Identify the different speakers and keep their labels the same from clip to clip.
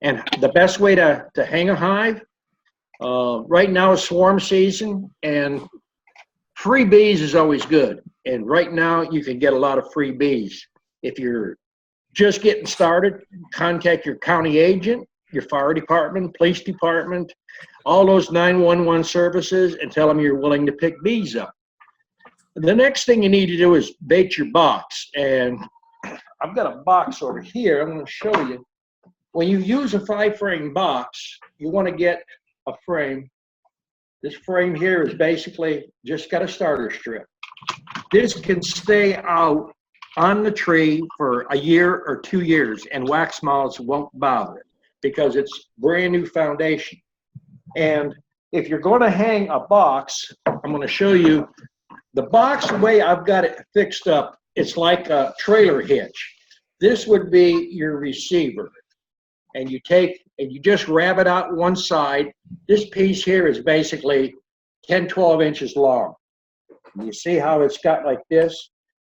Speaker 1: And the best way to hang a hive, right now is swarm season, and free bees is always good. And right now you can get a lot of free bees. If you're just getting started, contact your county agent, your fire department, police department, all those 911 services, and tell them you're willing to pick bees up. The next thing you need to do is bait your box. And I've got a box over here. I'm going to show you. When you use a 5-frame box, you want to get a frame. This frame here is basically just got a starter strip. This can stay out on the tree for a year or 2 years, and wax moths won't bother it because it's brand new foundation. And if you're going to hang a box, I'm going to show you the box. The way I've got it fixed up, it's like a trailer hitch. This would be your receiver, and you take and you just wrap it out one side. This piece here is basically 10-12 inches long. You see how it's got like this?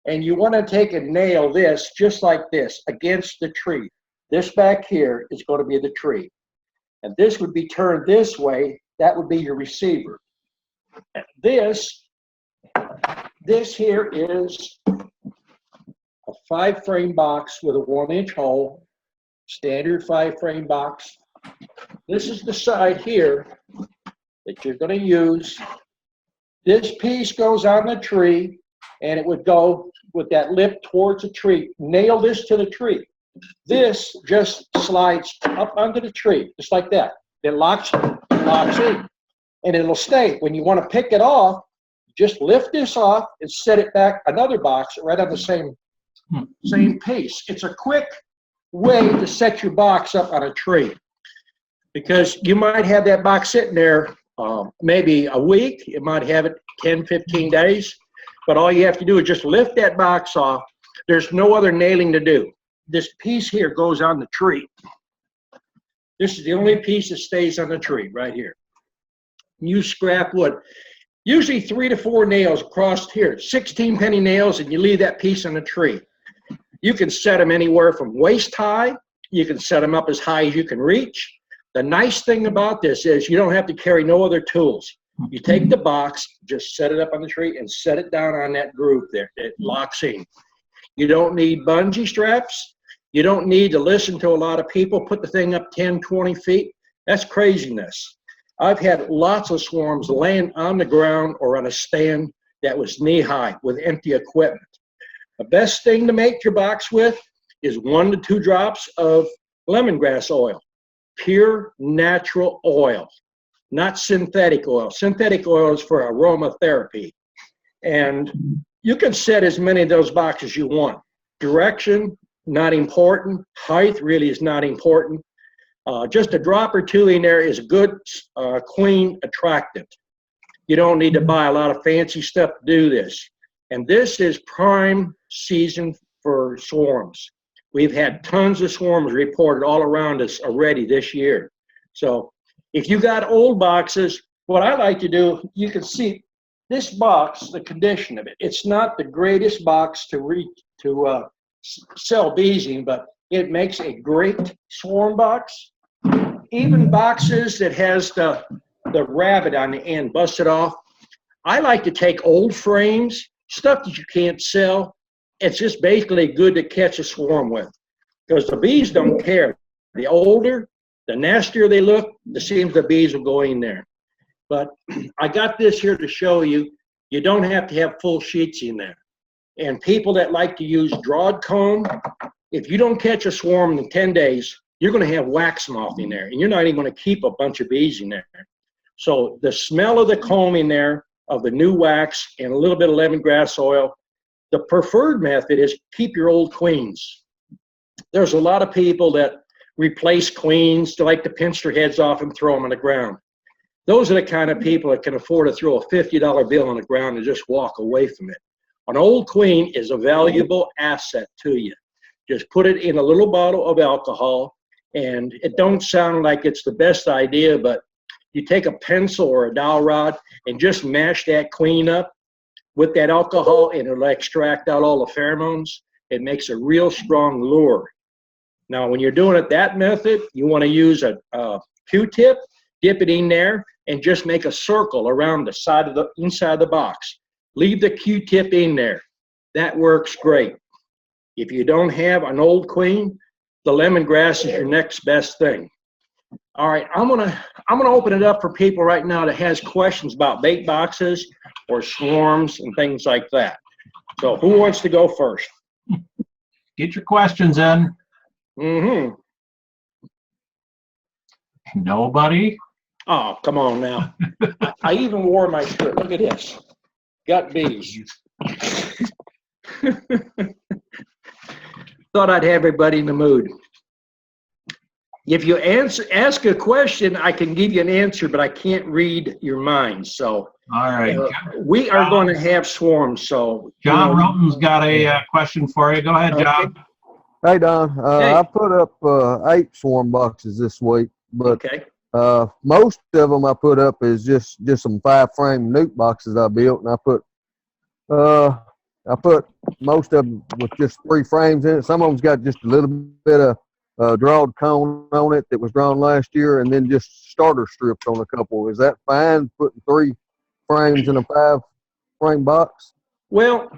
Speaker 1: And you want to take and nail this just like this against the tree. This back here is going to be the tree. And this would be turned this way. That would be your receiver. This here is a 5-frame box with a 1-inch hole, standard 5-frame box. This is the side here that you're going to use. This piece goes on the tree, and it would go with that lip towards the tree. Nail this to the tree. This just slides up onto the tree, just like that. It locks in, and it'll stay. When you want to pick it off, just lift this off and set it back another box right on the same piece. It's a quick way to set your box up on a tree, because you might have that box sitting there maybe a week. You might have it 10, 15 days. But all you have to do is just lift that box off. There's no other nailing to do. This piece here goes on the tree. This is the only piece that stays on the tree right here. Use scrap wood. Usually 3 to 4 nails across here, 16 penny nails, and you leave that piece on the tree. You can set them anywhere from waist high. You can set them up as high as you can reach. The nice thing about this is you don't have to carry no other tools. You take the box, just set it up on the tree and set it down on that groove there. It locks in. You don't need bungee straps. You don't need to listen to a lot of people put the thing up 10, 20 feet. That's craziness. I've had lots of swarms land on the ground or on a stand that was knee-high with empty equipment. The best thing to make your box with is 1 to 2 drops of lemongrass oil. Pure natural oil, not synthetic oil. Synthetic oil is for aromatherapy. And you can set as many of those boxes you want. Direction, not important. Height really is not important. Just a drop or 2 in there is a good, clean attractant. You don't need to buy a lot of fancy stuff to do this. And this is prime season for swarms. We've had tons of swarms reported all around us already this year. So if you got old boxes, what I like to do, you can see this box, the condition of it. It's not the greatest box to sell bees in, but it makes a great swarm box. Even boxes that has the rabbit on the end busted off. I like to take old frames, stuff that you can't sell. It's just basically good to catch a swarm with, because the bees don't care. The older, the nastier they look, the seems the bees will go in there. But I got this here to show you, you don't have to have full sheets in there. And people that like to use drawed comb, if you don't catch a swarm in 10 days, you're going to have wax moth in there, and you're not even going to keep a bunch of bees in there. So the smell of the comb in there, of the new wax and a little bit of lemongrass oil, the preferred method is keep your old queens. There's a lot of people that replace queens. They like to pinch their heads off and throw them on the ground. Those are the kind of people that can afford to throw a $50 bill on the ground and just walk away from it. An old queen is a valuable asset to you. Just put it in a little bottle of alcohol, and it don't sound like it's the best idea, but you take a pencil or a dowel rod and just mash that queen up with that alcohol, and it'll extract out all the pheromones. It makes a real strong lure. Now, when you're doing it that method, you want to use a Q-tip, dip it in there, and just make a circle around the side of the inside of the box. Leave the Q-tip in there. That works great. If you don't have an old queen, the lemongrass is your next best thing. All right, I'm gonna open it up for people right now that has questions about bait boxes or swarms and things like that. So who wants to go first?
Speaker 2: Get your questions in.
Speaker 1: Mm-hmm.
Speaker 2: Nobody?
Speaker 1: Oh, come on now. I even wore my shirt. Look at this. Got bees. Thought I'd have everybody in the mood. If you ask a question, I can give you an answer, but I can't read your mind. So,
Speaker 2: All right.
Speaker 1: we are going to have swarms. So,
Speaker 2: John Roten's got a question for you. Go ahead, John.
Speaker 1: Okay.
Speaker 3: Hey, Don.
Speaker 1: Hey.
Speaker 3: I put up 8 swarm boxes this week, but
Speaker 1: Okay.
Speaker 3: most of them I put up is just some 5-frame nuke boxes I built, and I put most of them with just 3 frames in it. Some of them's got just a little bit of drawed cone on it that was drawn last year, and then just starter strips on a couple. Is that fine, putting 3 frames in a 5-frame box?
Speaker 1: Well,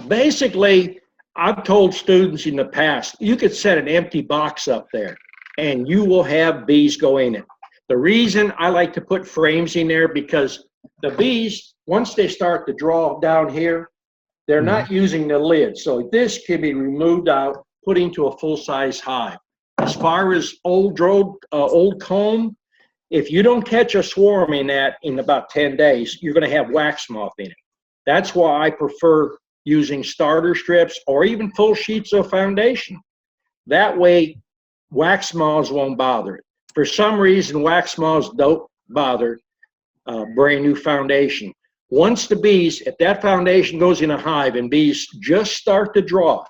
Speaker 1: basically, I've told students in the past, you could set an empty box up there and you will have bees go in it. The reason I like to put frames in there, because the bees, once they start to draw down here, they're not using the lid. So this can be removed out, put into a full-size hive. As far as old comb, if you don't catch a swarm in that in about 10 days, you're going to have wax moth in it. That's why I prefer using starter strips or even full sheets of foundation. That way, wax moths won't bother it. For some reason, wax moths don't bother brand new foundation. Once the bees, if that foundation goes in a hive and bees just start to draw it,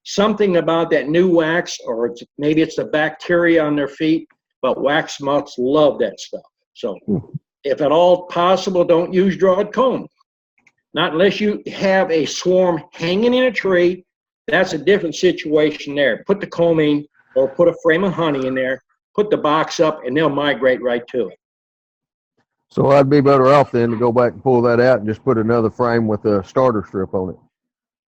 Speaker 1: something about that new wax, or maybe it's the bacteria on their feet, but wax moths love that stuff. So if at all possible, don't use drawed comb. Not unless you have a swarm hanging in a tree. That's a different situation there. Put the comb in, or put a frame of honey in there, put the box up, and they'll migrate right to it.
Speaker 3: So I'd be better off then to go back and pull that out and just put another frame with a starter strip on it.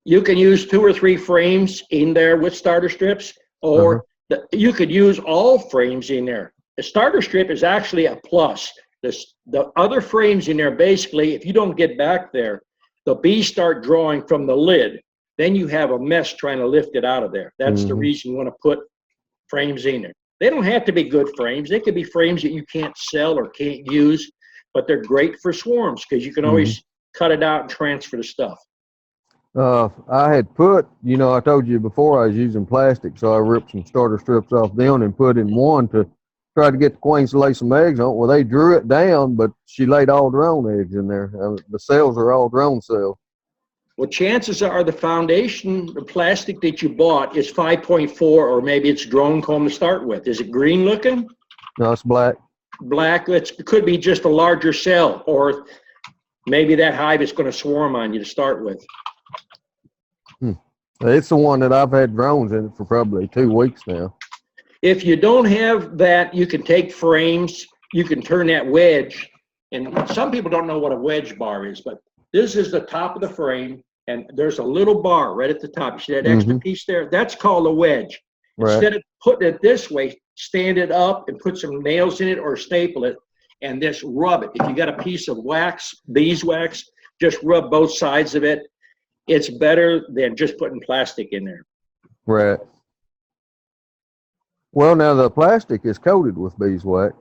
Speaker 1: You can use 2 or 3 frames in there with starter strips, or you could use all frames in there. The starter strip is actually a plus. The other frames in there, basically, if you don't get back there, the bees start drawing from the lid. Then you have a mess trying to lift it out of there. That's the reason you want to put frames in there. They don't have to be good frames. They could be frames that you can't sell or can't use, but they're great for swarms because you can always cut it out and transfer the stuff.
Speaker 3: I had put, I told you before I was using plastic, so I ripped some starter strips off them and put in one to try to get the queens to lay some eggs on it. Well, they drew it down, but she laid all drone eggs in there. The cells are all drone cells.
Speaker 1: Well, chances are the foundation, the plastic that you bought is 5.4, or maybe it's drone comb to start with. Is it green looking?
Speaker 3: No, it's black.
Speaker 1: Black. It could be just a larger cell, or maybe that hive is going to swarm on you to start with.
Speaker 3: It's the one that I've had drones in it for probably 2 weeks now.
Speaker 1: If you don't have that, you can take frames, you can turn that wedge, and some people don't know what a wedge bar is, but this is the top of the frame, and there's a little bar right at the top. You see that extra piece there? That's called a wedge.
Speaker 3: Right.
Speaker 1: Instead of putting it this way, stand it up and put some nails in it or staple it, and just rub it. If you got a piece of wax, beeswax, just rub both sides of it. It's better than just putting plastic in there.
Speaker 3: Right. Well, now the plastic is coated with beeswax.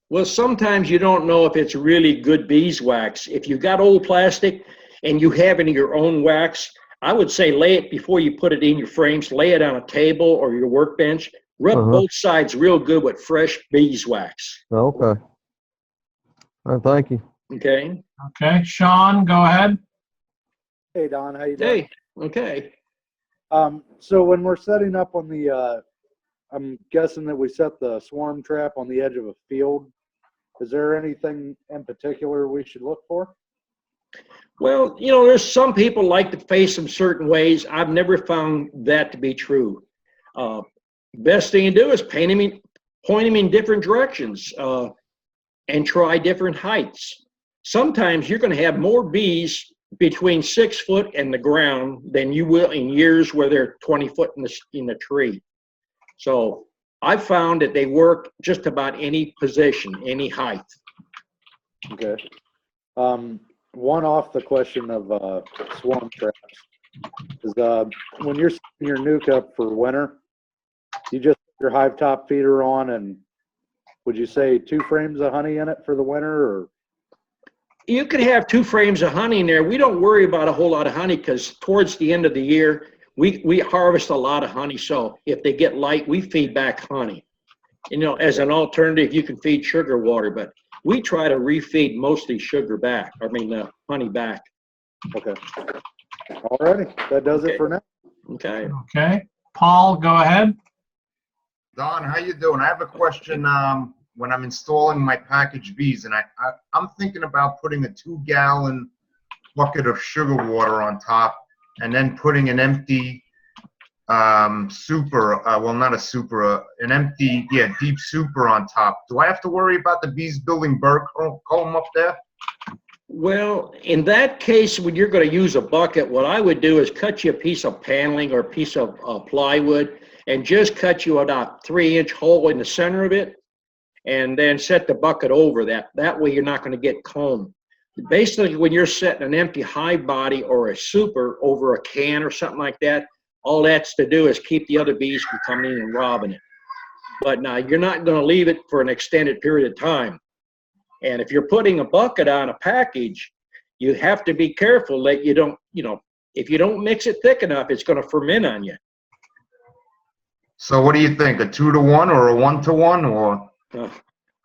Speaker 1: Well, sometimes you don't know if it's really good beeswax. If you got old plastic and you have any of your own wax, I would say lay it before you put it in your frames. Lay it on a table or your workbench. Rub both sides real good with fresh beeswax.
Speaker 3: Okay. All right, thank you.
Speaker 1: Okay.
Speaker 2: Okay, Sean, go ahead.
Speaker 4: Hey Don, how you doing?
Speaker 1: Hey. Okay.
Speaker 4: So when we're setting up on the, I'm guessing that we set the swarm trap on the edge of a field. Is there anything in particular we should look for?
Speaker 1: Well, there's some people like to face them certain ways. I've never found that to be true. best thing to do is point them in different directions and try different heights. Sometimes you're going to have more bees between 6 foot and the ground than you will in years where they're 20 foot in the tree. So I've found that they work just about any position, any height.
Speaker 4: Okay. One off the question of swarm traps is when you're setting your nuke up for winter, you just put your hive top feeder on, and would you say 2 frames of honey in it for the winter, or?
Speaker 1: You could have 2 frames of honey in there. We don't worry about a whole lot of honey because towards the end of the year, we harvest a lot of honey. So if they get light, we feed back honey. You know, as an alternative, you can feed sugar water, but we try to refeed mostly sugar back. I mean, honey back.
Speaker 4: Okay. All righty. That does it for now.
Speaker 1: Okay.
Speaker 2: Okay. Paul, go ahead.
Speaker 5: Don, how you doing? I have a question. When I'm installing my packaged bees, and I'm thinking about putting a 2-gallon bucket of sugar water on top, and then putting an empty super, well, not a super, an empty, deep super on top. Do I have to worry about the bees building burr comb up there?
Speaker 1: Well, in that case, when you're going to use a bucket, what I would do is cut you a piece of paneling or a piece of plywood and just cut you about 3-inch hole in the center of it, and then set the bucket over that. That way you're not going to get comb. Basically, when you're setting an empty hive body or a super over a can or something like that, all that's to do is keep the other bees from coming in and robbing it. But now you're not going to leave it for an extended period of time. And if you're putting a bucket on a package, you have to be careful that you don't, if you don't mix it thick enough, it's going to ferment on you.
Speaker 5: So what do you think, a 2-to-1 or a 1-to-1 or?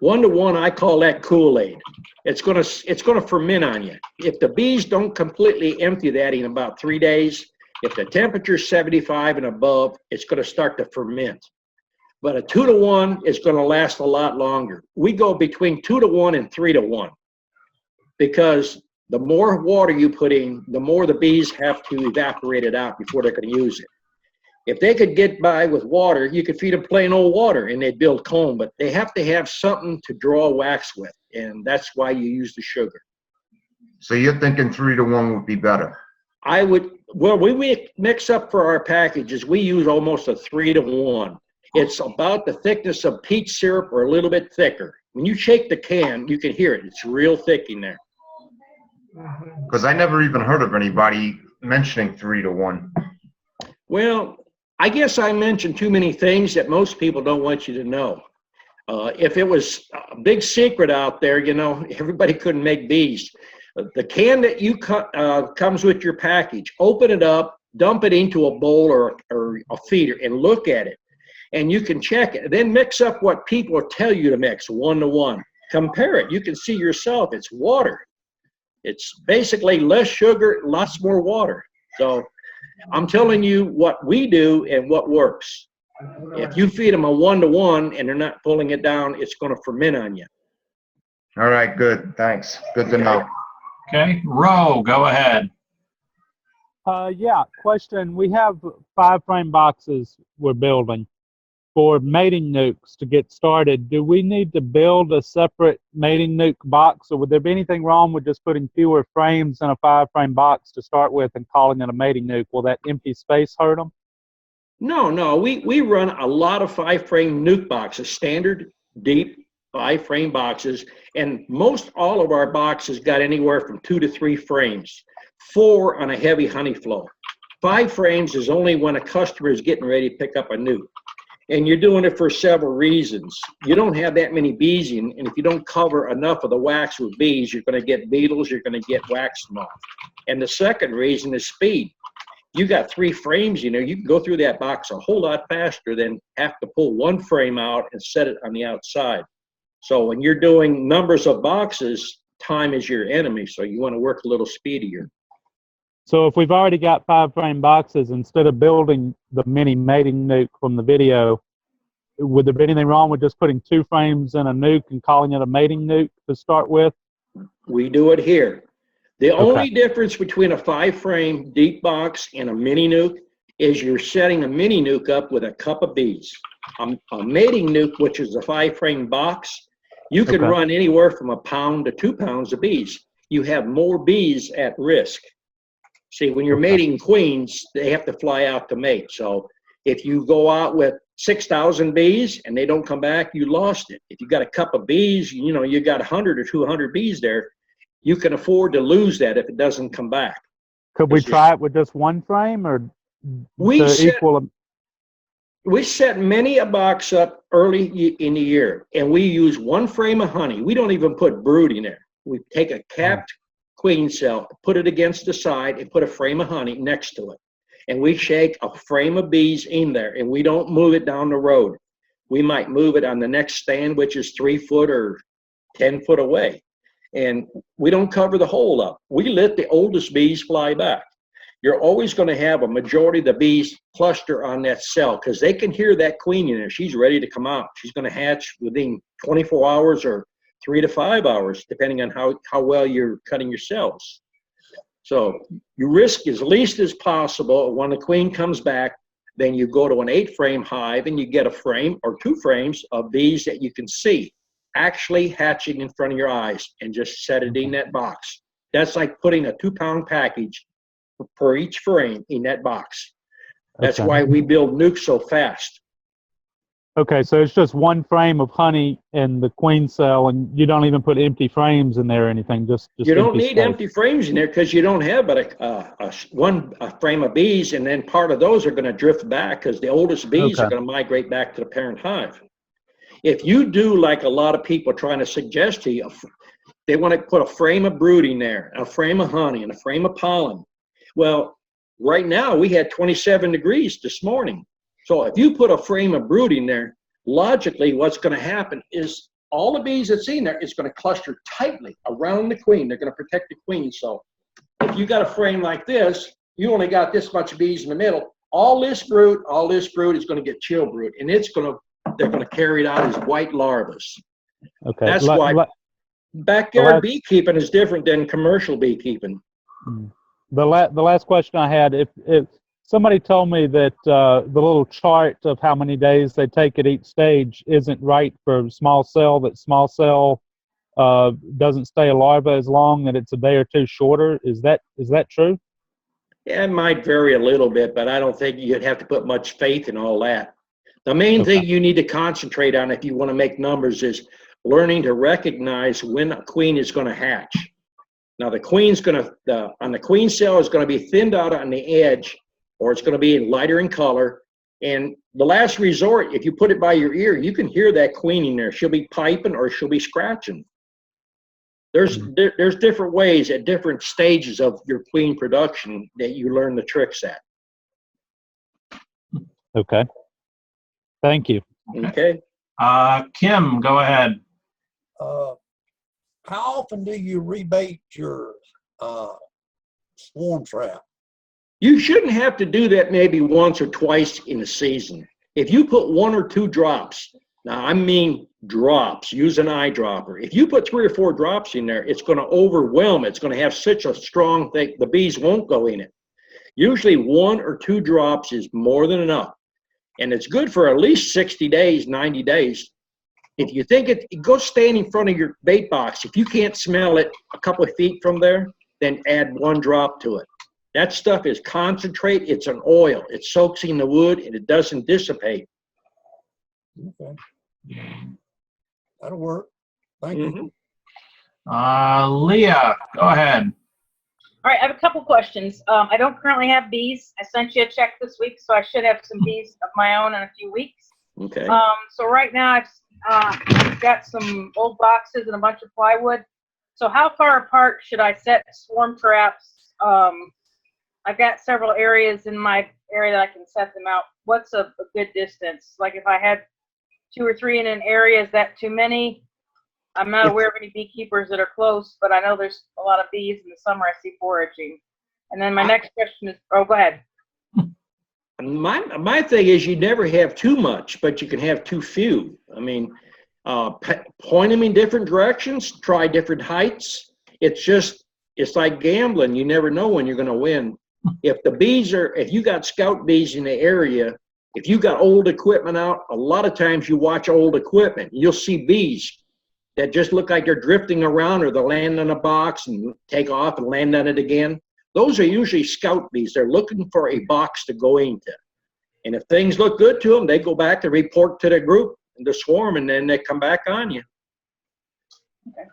Speaker 1: 1-to-1, I call that Kool-Aid. It's gonna ferment on you. If the bees don't completely empty that in about 3 days, if the temperature's 75 and above, it's gonna start to ferment. But a 2-to-1 is gonna last a lot longer. We go between 2-to-1 and 3-to-1 because the more water you put in, the more the bees have to evaporate it out before they're gonna use it. If they could get by with water, you could feed them plain old water and they'd build comb, but they have to have something to draw wax with, and that's why you use the sugar.
Speaker 5: So you're thinking 3-to-1 would be better?
Speaker 1: Well, we mix up for our packages, we use almost a 3-to-1. It's about the thickness of peach syrup or a little bit thicker. When you shake the can, you can hear it. It's real thick in there.
Speaker 5: Because I never even heard of anybody mentioning 3-to-1.
Speaker 1: Well, I guess I mentioned too many things that most people don't want you to know. If it was a big secret out there, everybody couldn't make bees. The can that you cut comes with your package. Open it up, dump it into a bowl or a feeder, and look at it. And you can check it. Then mix up what people tell you to mix, 1-to-1. Compare it. You can see yourself. It's water. It's basically less sugar, lots more water. So I'm telling you what we do and what works. If you feed them a 1-to-1 and they're not pulling it down, it's going to ferment on you.
Speaker 5: All right, good. Thanks. Good to know.
Speaker 2: Okay. Ro, go ahead.
Speaker 6: Yeah, question. We have 5-frame boxes we're building for mating nukes to get started. Do we need to build a separate mating nuke box, or would there be anything wrong with just putting fewer frames in a 5-frame box to start with and calling it a mating nuke? Will that empty space hurt them?
Speaker 1: No. We run a lot of 5-frame nuke boxes, standard, deep 5-frame boxes, and most all of our boxes got anywhere from 2 to 3 frames, 4 on a heavy honey flow. 5 frames is only when a customer is getting ready to pick up a nuke. And you're doing it for several reasons. You don't have that many bees in, and if you don't cover enough of the wax with bees, you're going to get beetles, you're going to get wax moth. And the second reason is speed. You got 3 frames, you can go through that box a whole lot faster than have to pull 1 frame out and set it on the outside. So when you're doing numbers of boxes, time is your enemy, so you want to work a little speedier.
Speaker 6: So if we've already got 5-frame boxes, instead of building the mini mating nuke from the video, would there be anything wrong with just putting 2 frames in a nuke and calling it a mating nuke to start with?
Speaker 1: We do it here. The only difference between a 5-frame deep box and a mini nuke is you're setting a mini nuke up with a cup of bees. a mating nuke, which is a 5-frame box, you can
Speaker 6: Okay.
Speaker 1: run anywhere from 1 pound to 2 pounds of bees. You have more bees at risk. See, when you're
Speaker 6: Okay.
Speaker 1: mating queens, they have to fly out to mate. So if you go out with 6,000 bees and they don't come back, you lost it. If you got a cup of bees, you know, you got 100 or 200 bees there, you can afford to lose that if it doesn't come back.
Speaker 6: Could we
Speaker 1: It's just-
Speaker 6: try it with just one frame or
Speaker 1: We
Speaker 6: to
Speaker 1: set-
Speaker 6: equal them?
Speaker 1: We set many a box up early in the year, and we use 1 frame of honey. We don't even put brood in there. We take a capped queen cell, put it against the side, and put a frame of honey next to it. And we shake a frame of bees in there, and we don't move it down the road. We might move it on the next stand, which is 3 foot or 10 foot away. And we don't cover the hole up. We let the oldest bees fly back. You're always going to have a majority of the bees cluster on that cell because they can hear that queen in there. She's ready to come out. She's going to hatch within 24 hours or 3 to 5 hours, depending on how well you're cutting your cells. So you risk as least as possible. When the queen comes back, then you go to an 8-frame hive and you get a frame or 2 frames of bees that you can see actually hatching in front of your eyes, and just set it in that box. That's like putting a 2-pound package per each frame in that box. That's
Speaker 6: Okay.
Speaker 1: why we build nukes so fast.
Speaker 6: Okay, so it's just 1 frame of honey in the queen cell, and you don't even put empty frames in there or anything. Just
Speaker 1: You don't
Speaker 6: empty
Speaker 1: need
Speaker 6: space.
Speaker 1: empty frames in there because you don't have but a frame of bees, and then part of those are going to drift back because the oldest bees are
Speaker 6: Okay.
Speaker 1: going to migrate back to the parent hive. If you do like a lot of people trying to suggest to you, they want to put a frame of brood in there, a frame of honey, and a frame of pollen. Well, right now we had 27 degrees this morning. So if you put a frame of brood in there, logically what's going to happen is all the bees that's in there is going to cluster tightly around the queen. They're going to protect the queen. So if you got a frame like this, you only got this much bees in the middle. All this brood is going to get chill brood, and they're going to carry it out as white larvae.
Speaker 6: Okay.
Speaker 1: That's why backyard beekeeping is different than commercial beekeeping.
Speaker 6: The last question I had, if somebody told me that the little chart of how many days they take at each stage isn't right for small cell, that small cell doesn't stay a larva as long, that it's a day or 2 shorter, is that true?
Speaker 1: Yeah, it might vary a little bit, but I don't think you'd have to put much faith in all that. The main thing you need to concentrate on if you want to make numbers is learning to recognize when a queen is going to hatch. Now the queen's going to, on the queen cell is going to be thinned out on the edge, or it's going to be lighter in color. And the last resort, if you put it by your ear, you can hear that queen in there. She'll be piping or she'll be scratching. There's different ways at different stages of your queen production that you learn the tricks at.
Speaker 6: Okay. Thank you.
Speaker 1: Okay.
Speaker 2: Kim, go ahead.
Speaker 7: How often do you rebait your swarm trap?
Speaker 1: You shouldn't have to do that maybe once or twice in a season. If you put 1 or 2 drops, now I mean drops, use an eyedropper. If you put 3 or 4 drops in there, it's going to overwhelm it. It's going to have such a strong thing, the bees won't go in it. Usually 1 or 2 drops is more than enough. And it's good for at least 60 days, 90 days. If you think go stand in front of your bait box. If you can't smell it a couple of feet from there, then add 1 drop to it. That stuff is concentrate. It's an oil. It soaks in the wood and it doesn't dissipate.
Speaker 7: Okay. That'll work. Thank you.
Speaker 2: Leah, go ahead.
Speaker 8: All right, I have a couple questions. I don't currently have bees. I sent you a check this week, so I should have some bees of my own in a few weeks.
Speaker 1: Okay.
Speaker 8: So right now I've got some old boxes and a bunch of plywood. So how far apart should I set swarm traps? I've got several areas in my area that I can set them out. What's a good distance? Like if I had 2 or 3 in an area, is that too many? I'm not aware of any beekeepers that are close, but I know there's a lot of bees in the summer. I see foraging. And then my next question is, oh, go ahead.
Speaker 1: My thing is you never have too much, but you can have too few. I mean, point them in different directions, try different heights. It's like gambling. You never know when you're going to win. If you got scout bees in the area If you got old equipment out, a lot of times you watch old equipment, you'll see bees that just look like they're drifting around, or they'll land on a box and take off and land on it again. Those are usually scout bees. They're looking for a box to go into. And if things look good to them, they go back and report to the group, and the swarm, and then they come back on you.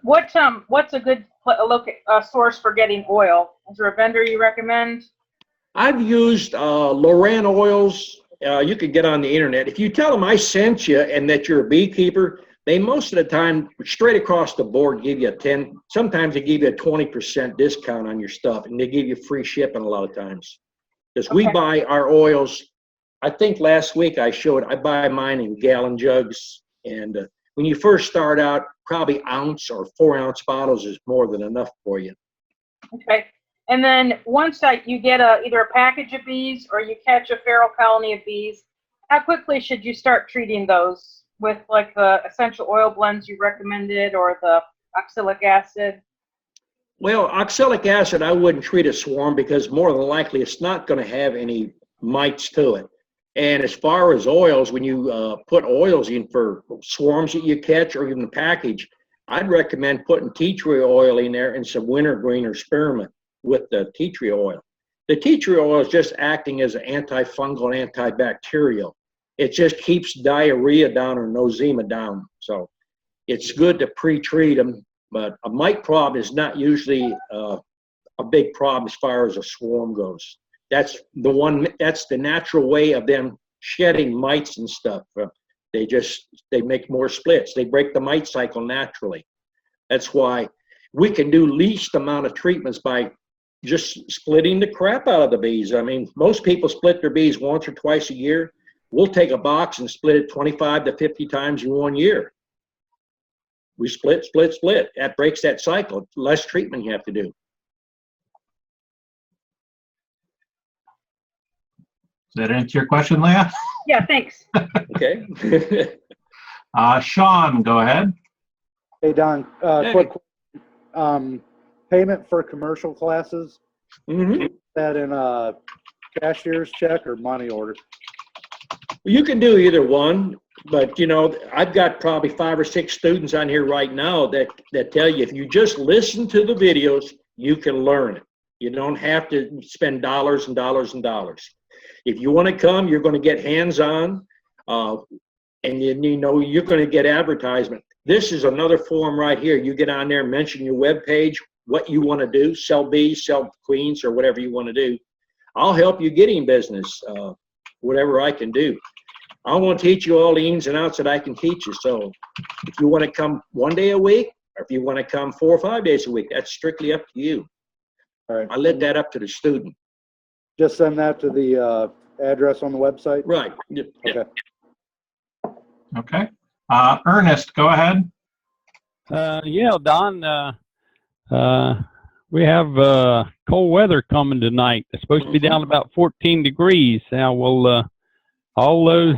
Speaker 8: What's a good source for getting oil? Is there a vendor you recommend?
Speaker 1: I've used Loran oils. You could get on the internet. If you tell them I sent you and that you're a beekeeper, they most of the time, straight across the board, give you a 10, sometimes they give you a 20% discount on your stuff, and they give you free shipping a lot of times. Because we buy our oils, I think last week I buy mine in gallon jugs, and when you first start out, probably ounce or 4-ounce bottles is more than enough for you.
Speaker 8: Okay. And then once you get either a package of bees or you catch a feral colony of bees, how quickly should you start treating those with like the essential oil blends you recommended or the oxalic acid?
Speaker 1: Well, oxalic acid, I wouldn't treat a swarm because more than likely it's not going to have any mites to it. And as far as oils, when you put oils in for swarms that you catch or even the package, I'd recommend putting tea tree oil in there and some wintergreen or spearmint with the tea tree oil. The tea tree oil is just acting as an antifungal and antibacterial. It just keeps diarrhea down or nosema down. So it's good to pre-treat them, but a mite problem is not usually a big problem as far as a swarm goes. That's the natural way of them shedding mites and stuff. They make more splits. They break the mite cycle naturally. That's why we can do least amount of treatments by just splitting the crap out of the bees. I mean, most people split their bees once or twice a year. We'll take a box and split it 25 to 50 times in 1 year. We split. That breaks that cycle. Less treatment you have to do.
Speaker 2: Does that answer your question, Leah?
Speaker 8: Yeah, thanks.
Speaker 1: Okay.
Speaker 2: Sean, go ahead.
Speaker 4: Hey, Don,
Speaker 1: Hey.
Speaker 4: quick, payment for commercial classes,
Speaker 1: Mm-hmm.
Speaker 4: that in a cashier's check or money order?
Speaker 1: You can do either one, but I've got probably 5 or 6 students on here right now that tell you if you just listen to the videos, you can learn it. You don't have to spend dollars and dollars and dollars. If you want to come, you're going to get hands-on, and you're going to get advertisement. This is another form right here. You get on there, mention your web page, what you want to do, sell bees, sell queens, or whatever you want to do. I'll help you getting business, whatever I can do. I want to teach you all the ins and outs that I can teach you. So if you want to come 1 day a week, or if you want to come 4 or 5 days a week, that's strictly up to you.
Speaker 4: All right.
Speaker 1: I let that up to the student.
Speaker 4: Just send that to the address on the website?
Speaker 1: Right. Yep.
Speaker 4: Okay.
Speaker 2: Okay. Ernest, go ahead.
Speaker 9: Yeah, Don, we have cold weather coming tonight. It's supposed to be down about 14 degrees. Now, will all those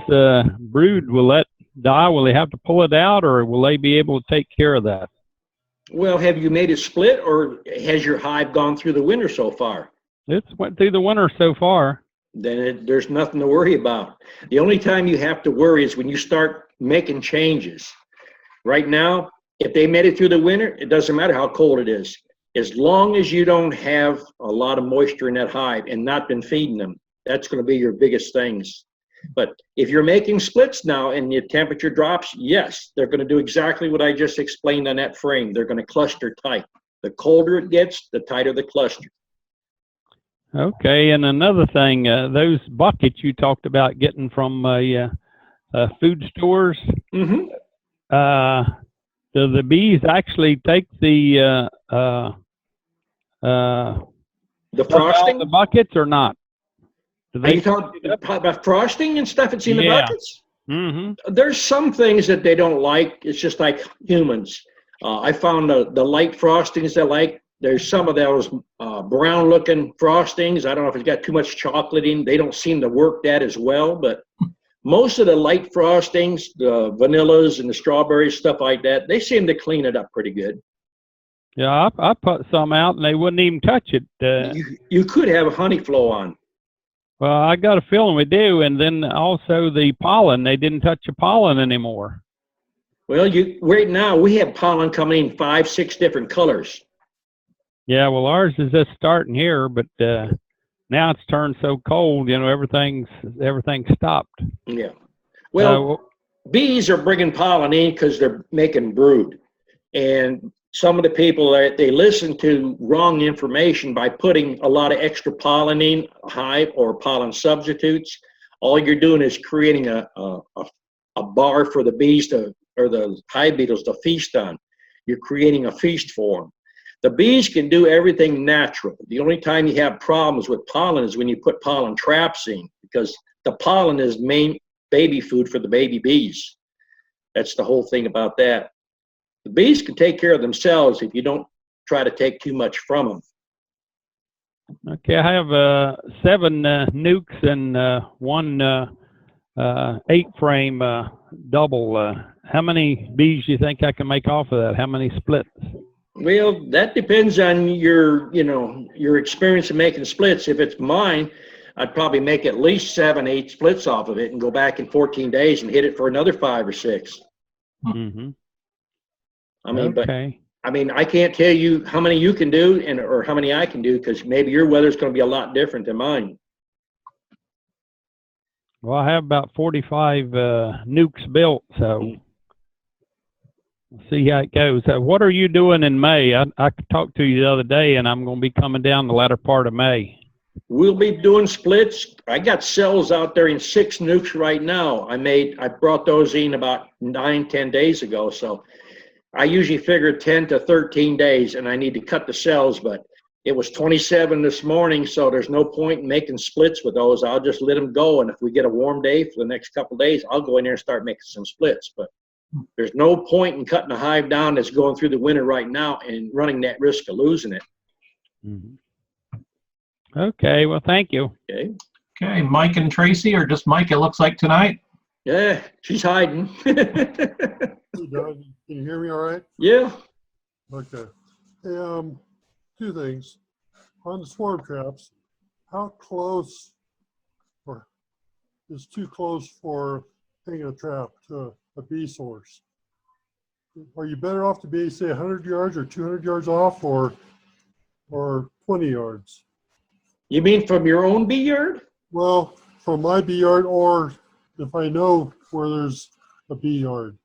Speaker 9: brood, will that die? Will they have to pull it out, or will they be able to take care of that?
Speaker 1: Well, have you made it split, or has your hive gone through the winter so far?
Speaker 9: It's went through the winter so far.
Speaker 1: Then there's nothing to worry about. The only time you have to worry is when you start making changes. Right now, if they made it through the winter, it doesn't matter how cold it is. As long as you don't have a lot of moisture in that hive and not been feeding them, that's going to be your biggest things. But if you're making splits now and the temperature drops, yes, they're going to do exactly what I just explained on that frame. They're going to cluster tight. The colder it gets, the tighter the cluster.
Speaker 9: Okay, and another thing, those buckets you talked about getting from food stores,
Speaker 1: Mm-hmm.
Speaker 9: do the bees actually take the
Speaker 1: The
Speaker 9: stuff out of
Speaker 1: frosting?
Speaker 9: the buckets or not? Do
Speaker 1: Are you
Speaker 9: they?
Speaker 1: talking about frosting and stuff that's in the
Speaker 9: Yeah.
Speaker 1: buckets?
Speaker 9: Mm-hmm.
Speaker 1: There's some things that they don't like. It's just like humans. I found the light frostings they like. There's some of those brown looking frostings. I don't know if it's got too much chocolate in. They don't seem to work that as well, but most of the light frostings, the vanillas and the strawberries, stuff like that, they seem to clean it up pretty good.
Speaker 9: Yeah, I put some out and they wouldn't even touch it.
Speaker 1: You could have a honey flow on.
Speaker 9: Well, I got a feeling we do, and then also the pollen. They didn't touch the pollen anymore.
Speaker 1: Well, right now we have pollen coming in 5, 6 different colors.
Speaker 9: Yeah, well, ours is just starting here, but now it's turned so cold. You know, everything's stopped.
Speaker 1: Yeah. Well, bees are bringing pollen in because they're making brood, and some of the people they listen to wrong information by putting a lot of extra pollen in a hive or pollen substitutes. All you're doing is creating a bar for the bees or the hive beetles to feast on. You're creating a feast for them. The bees can do everything natural. The only time you have problems with pollen is when you put pollen traps in, because the pollen is main baby food for the baby bees. That's the whole thing about that. The bees can take care of themselves if you don't try to take too much from them.
Speaker 9: Okay, I have 7 nukes and 1 8-frame double. How many bees do you think I can make off of that? How many splits?
Speaker 1: Well, that depends on your experience in making splits. If it's mine, I'd probably make at least 7, 8 splits off of it and go back in 14 days and hit it for another 5 or 6.
Speaker 9: Mm-hmm.
Speaker 1: I mean,
Speaker 9: okay.
Speaker 1: I can't tell you how many you can do or how many I can do, because maybe your weather's going to be a lot different than mine.
Speaker 9: Well, I have about 45 nukes built, so we'll see how it goes. What are you doing in May? I talked to you the other day, and I'm going to be coming down the latter part of May.
Speaker 1: We'll be doing splits. I got cells out there in 6 nukes right now. I brought those in about 9, 10 days ago. So I usually figure 10 to 13 days, and I need to cut the cells, but it was 27 this morning, so there's no point in making splits with those. I'll just let them go, and if we get a warm day for the next couple of days, I'll go in there and start making some splits. But there's no point in cutting a hive down that's going through the winter right now and running that risk of losing it.
Speaker 9: Mm-hmm. Okay, well, thank you.
Speaker 1: Okay.
Speaker 2: Okay, Mike and Tracy, or just Mike, it looks like tonight?
Speaker 1: Yeah, she's hiding.
Speaker 10: Hey, Doug, can you hear me all right?
Speaker 1: Yeah.
Speaker 10: Okay. Hey, 2 things. On the swarm traps, how close or is too close for hanging a trap to a bee source? Are you better off to be, say, 100 yards or 200 yards off, or 20 yards?
Speaker 1: You mean from your own bee yard?
Speaker 10: Well, from my bee yard, or if I know where there's a bee yard.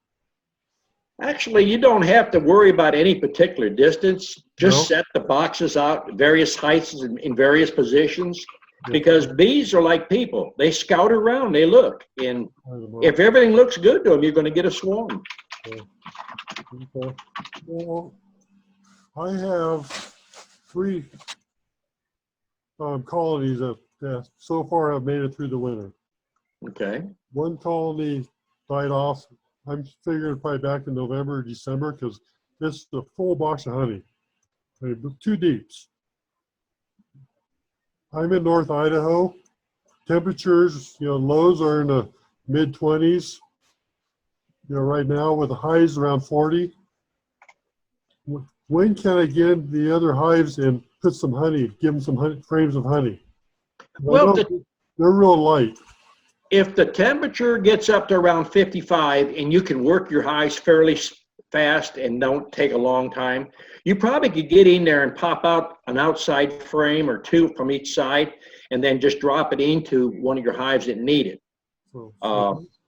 Speaker 1: Actually, you don't have to worry about any particular distance. Just
Speaker 10: No?
Speaker 1: set the boxes out various heights in various positions, because bees are like people. They scout around, they look, and if everything looks good to them, you're going to get a swarm.
Speaker 10: Okay. Well, I have 3 colonies that so far have made it through the winter.
Speaker 1: Okay.
Speaker 10: 1 colony died off. I'm figuring probably back in November or December, because it's the full box of honey. 2 deeps. I'm in North Idaho. Temperatures, lows are in the mid-20s. Right now with the highs around 40. When can I get in the other hives and put some honey, give them some frames of honey?
Speaker 1: Well,
Speaker 10: they're real light.
Speaker 1: if the temperature gets up to around 55 and you can work your hives fairly fast and don't take a long time, you probably could get in there and pop out an outside frame or 2 from each side, and then just drop it into one of your hives that need it.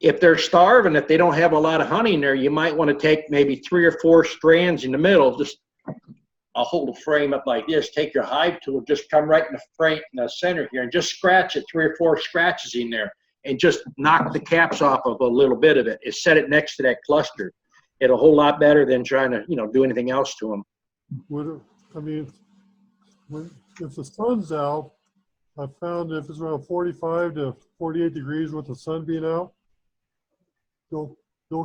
Speaker 1: If they're starving, if they don't have a lot of honey in there, you might want to take maybe 3 or 4 strands in the middle. Just I'll hold a frame up like this, take your hive tool, just come right in the frame in the center here and just scratch it, 3 or 4 scratches in there, and just knock the caps off of a little bit of it and set it next to that cluster. It'll a whole lot better than trying to, do anything else to them.
Speaker 10: If the sun's out, I found if it's around 45 to 48 degrees with the sun being out, they'll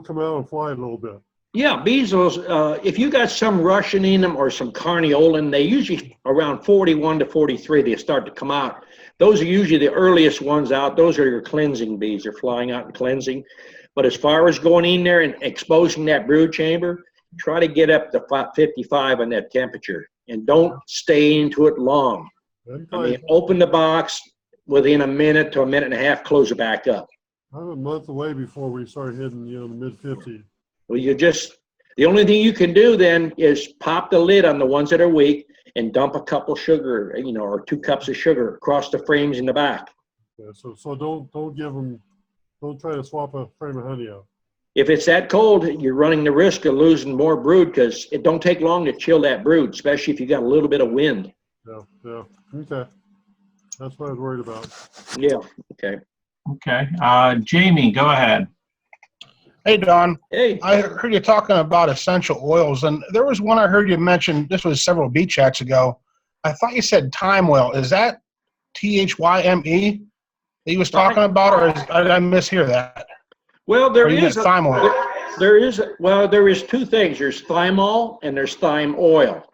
Speaker 10: come out and fly a little bit.
Speaker 1: Yeah, bees, if you got some Russian in them or some carniolan, they usually around 41 to 43, they start to come out. Those are usually the earliest ones out. Those are your cleansing bees. They're flying out and cleansing. But as far as going in there and exposing that brood chamber, try to get up to 55 on that temperature, and don't stay into it long. Open the box, within a minute to a minute and a half, close it back up.
Speaker 10: I'm a month away before we start hitting, the mid-50s.
Speaker 1: Well, the only thing you can do then is pop the lid on the ones that are weak and dump a cup of sugar, or 2 cups of sugar across the frames in the back.
Speaker 10: Yeah, so don't try to swap a frame of honey out.
Speaker 1: If it's that cold, you're running the risk of losing more brood because it don't take long to chill that brood, especially if you got a little bit of wind.
Speaker 10: Yeah. Okay. That's what I was worried about.
Speaker 1: Yeah, okay.
Speaker 2: Okay. Jamie, go ahead.
Speaker 11: Hey, Don.
Speaker 1: Hey.
Speaker 11: I heard you talking about essential oils, and there was one I heard you mention. This was several beat chats ago. I thought you said thyme oil. Is that THYME that you was talking about, or did I mishear that?
Speaker 1: Well, there
Speaker 11: Or you
Speaker 1: is
Speaker 11: meant thyme oil.
Speaker 1: there is 2 things. There's thymol and there's thyme oil.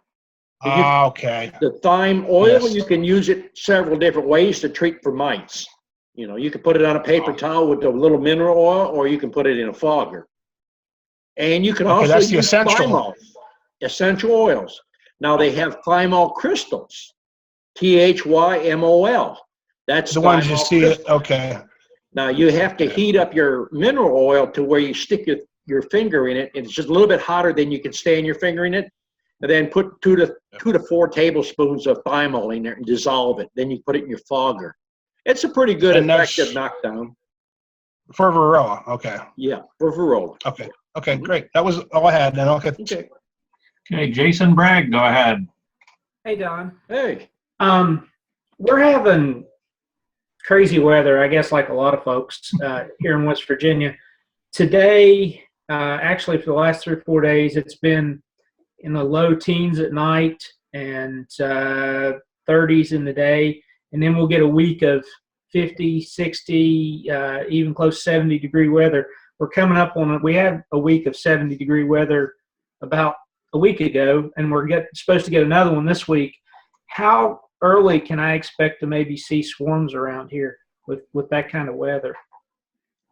Speaker 11: Okay.
Speaker 1: The thyme oil,
Speaker 11: Yes.
Speaker 1: you can use it several different ways to treat for mites. You can put it on a paper towel with a little mineral oil, or you can put it in a fogger. And you can
Speaker 11: Okay,
Speaker 1: also
Speaker 11: that's the
Speaker 1: use
Speaker 11: essential.
Speaker 1: thymol, essential oils. Now they have thymol crystals, THYMOL. That's
Speaker 11: The ones you
Speaker 1: thymol
Speaker 11: see.
Speaker 1: crystals.
Speaker 11: Okay.
Speaker 1: Now you have to heat up your mineral oil to where you stick your finger in it. It's just a little bit hotter than you can stand your finger in it. And then put 2 to 4 tablespoons of thymol in there and dissolve it. Then you put it in your fogger. It's a pretty good
Speaker 11: And that's-
Speaker 1: effective knockdown.
Speaker 11: For Varroa. Okay.
Speaker 1: Yeah, for Varroa.
Speaker 11: Okay. Okay, great. That was all I had then. Okay.
Speaker 1: Okay.
Speaker 2: Okay, Jason Bragg, go ahead.
Speaker 12: Hey, Don.
Speaker 1: Hey.
Speaker 12: We're having crazy weather, I guess, like a lot of folks here in West Virginia. Today, actually, for the last 3 or 4 days, it's been in the low teens at night and 30s in the day. And then we'll get a week of 50, 60, even close to 70-degree weather. We're coming up on it. We had a week of 70-degree weather about a week ago, and we're supposed to get another one this week. How early can I expect to maybe see swarms around here with that kind of weather?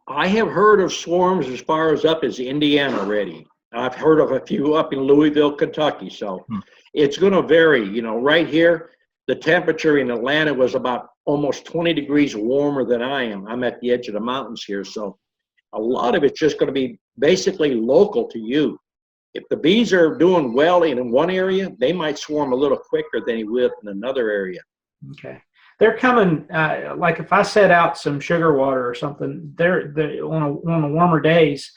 Speaker 1: I have heard of swarms as far as up as Indiana already. I've heard of a few up in Louisville, Kentucky. So it's going to vary. Right here, the temperature in Atlanta was about almost 20 degrees warmer than I am. I'm at the edge of the mountains here. So a lot of it's just going to be basically local to you. If the bees are doing well in one area, they might swarm a little quicker than they would in another area.
Speaker 12: Okay. They're coming, like if I set out some sugar water or something, they're on the warmer days,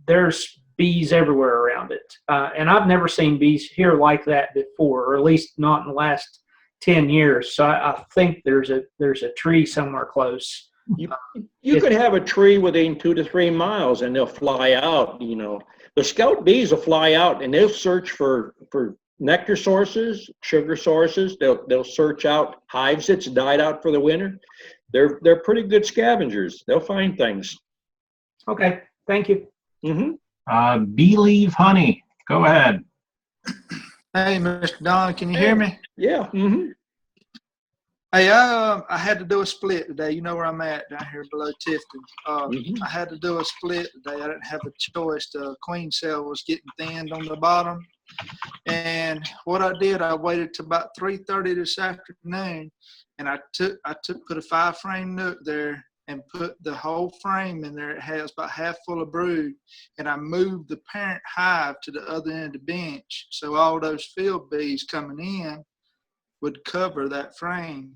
Speaker 12: there's bees everywhere around it. And I've never seen bees here like that before, or at least not in the last 10 years. So I think there's a tree somewhere close.
Speaker 1: You could have a tree within 2 to 3 miles and they'll fly out. The scout bees will fly out and they'll search for nectar sources, sugar sources. They'll search out hives that's died out for the winter. They're pretty good scavengers. They'll find things.
Speaker 12: Okay, thank you.
Speaker 2: Bee leave honey, go ahead.
Speaker 13: Hey, Mr. Don, can you hear me?
Speaker 1: Yeah.
Speaker 13: Hey, I had to do a split today. You know where I'm at down here below Tifton. I had to do a split today. I didn't have a choice. The queen cell was getting thinned on the bottom. And what I did, I waited till about 3:30 this afternoon, and I put a 5-frame nuke there and put the whole frame in there. It has about half full of brood, and I moved the parent hive to the other end of the bench, so all those field bees coming in would cover that frame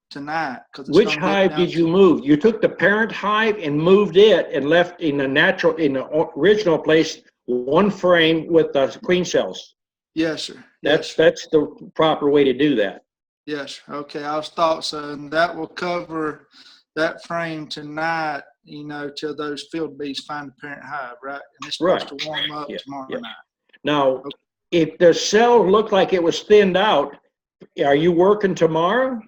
Speaker 13: tonight.
Speaker 1: Which hive did you move? You took the parent hive and moved it and left in the original place 1 frame with the queen cells.
Speaker 13: Yes, sir.
Speaker 1: That's the proper way to do that.
Speaker 13: Yes. Okay. I thought so, and that will cover that frame tonight. Till those field bees find the parent hive, right? And it's supposed to warm up tomorrow night.
Speaker 1: Now, if the cell looked like it was thinned out, are you working tomorrow?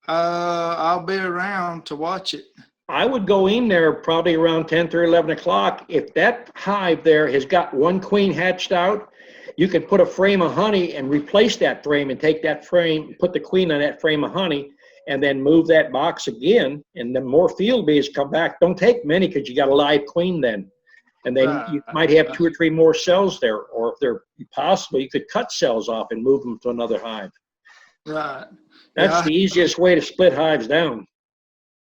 Speaker 13: I'll be around to watch it.
Speaker 1: I would go in there probably around 10 or 11 o'clock. If that hive there has got 1 queen hatched out, you could put a frame of honey and replace that frame and take that frame, put the queen on that frame of honey, and then move that box again. And then more field bees come back. Don't take many because you got a live queen then. And then you might have 2 or 3 more cells there. Or if they're possible, you could cut cells off and move them to another hive.
Speaker 13: Right.
Speaker 1: That's
Speaker 13: Yeah,
Speaker 1: the easiest way to split hives down.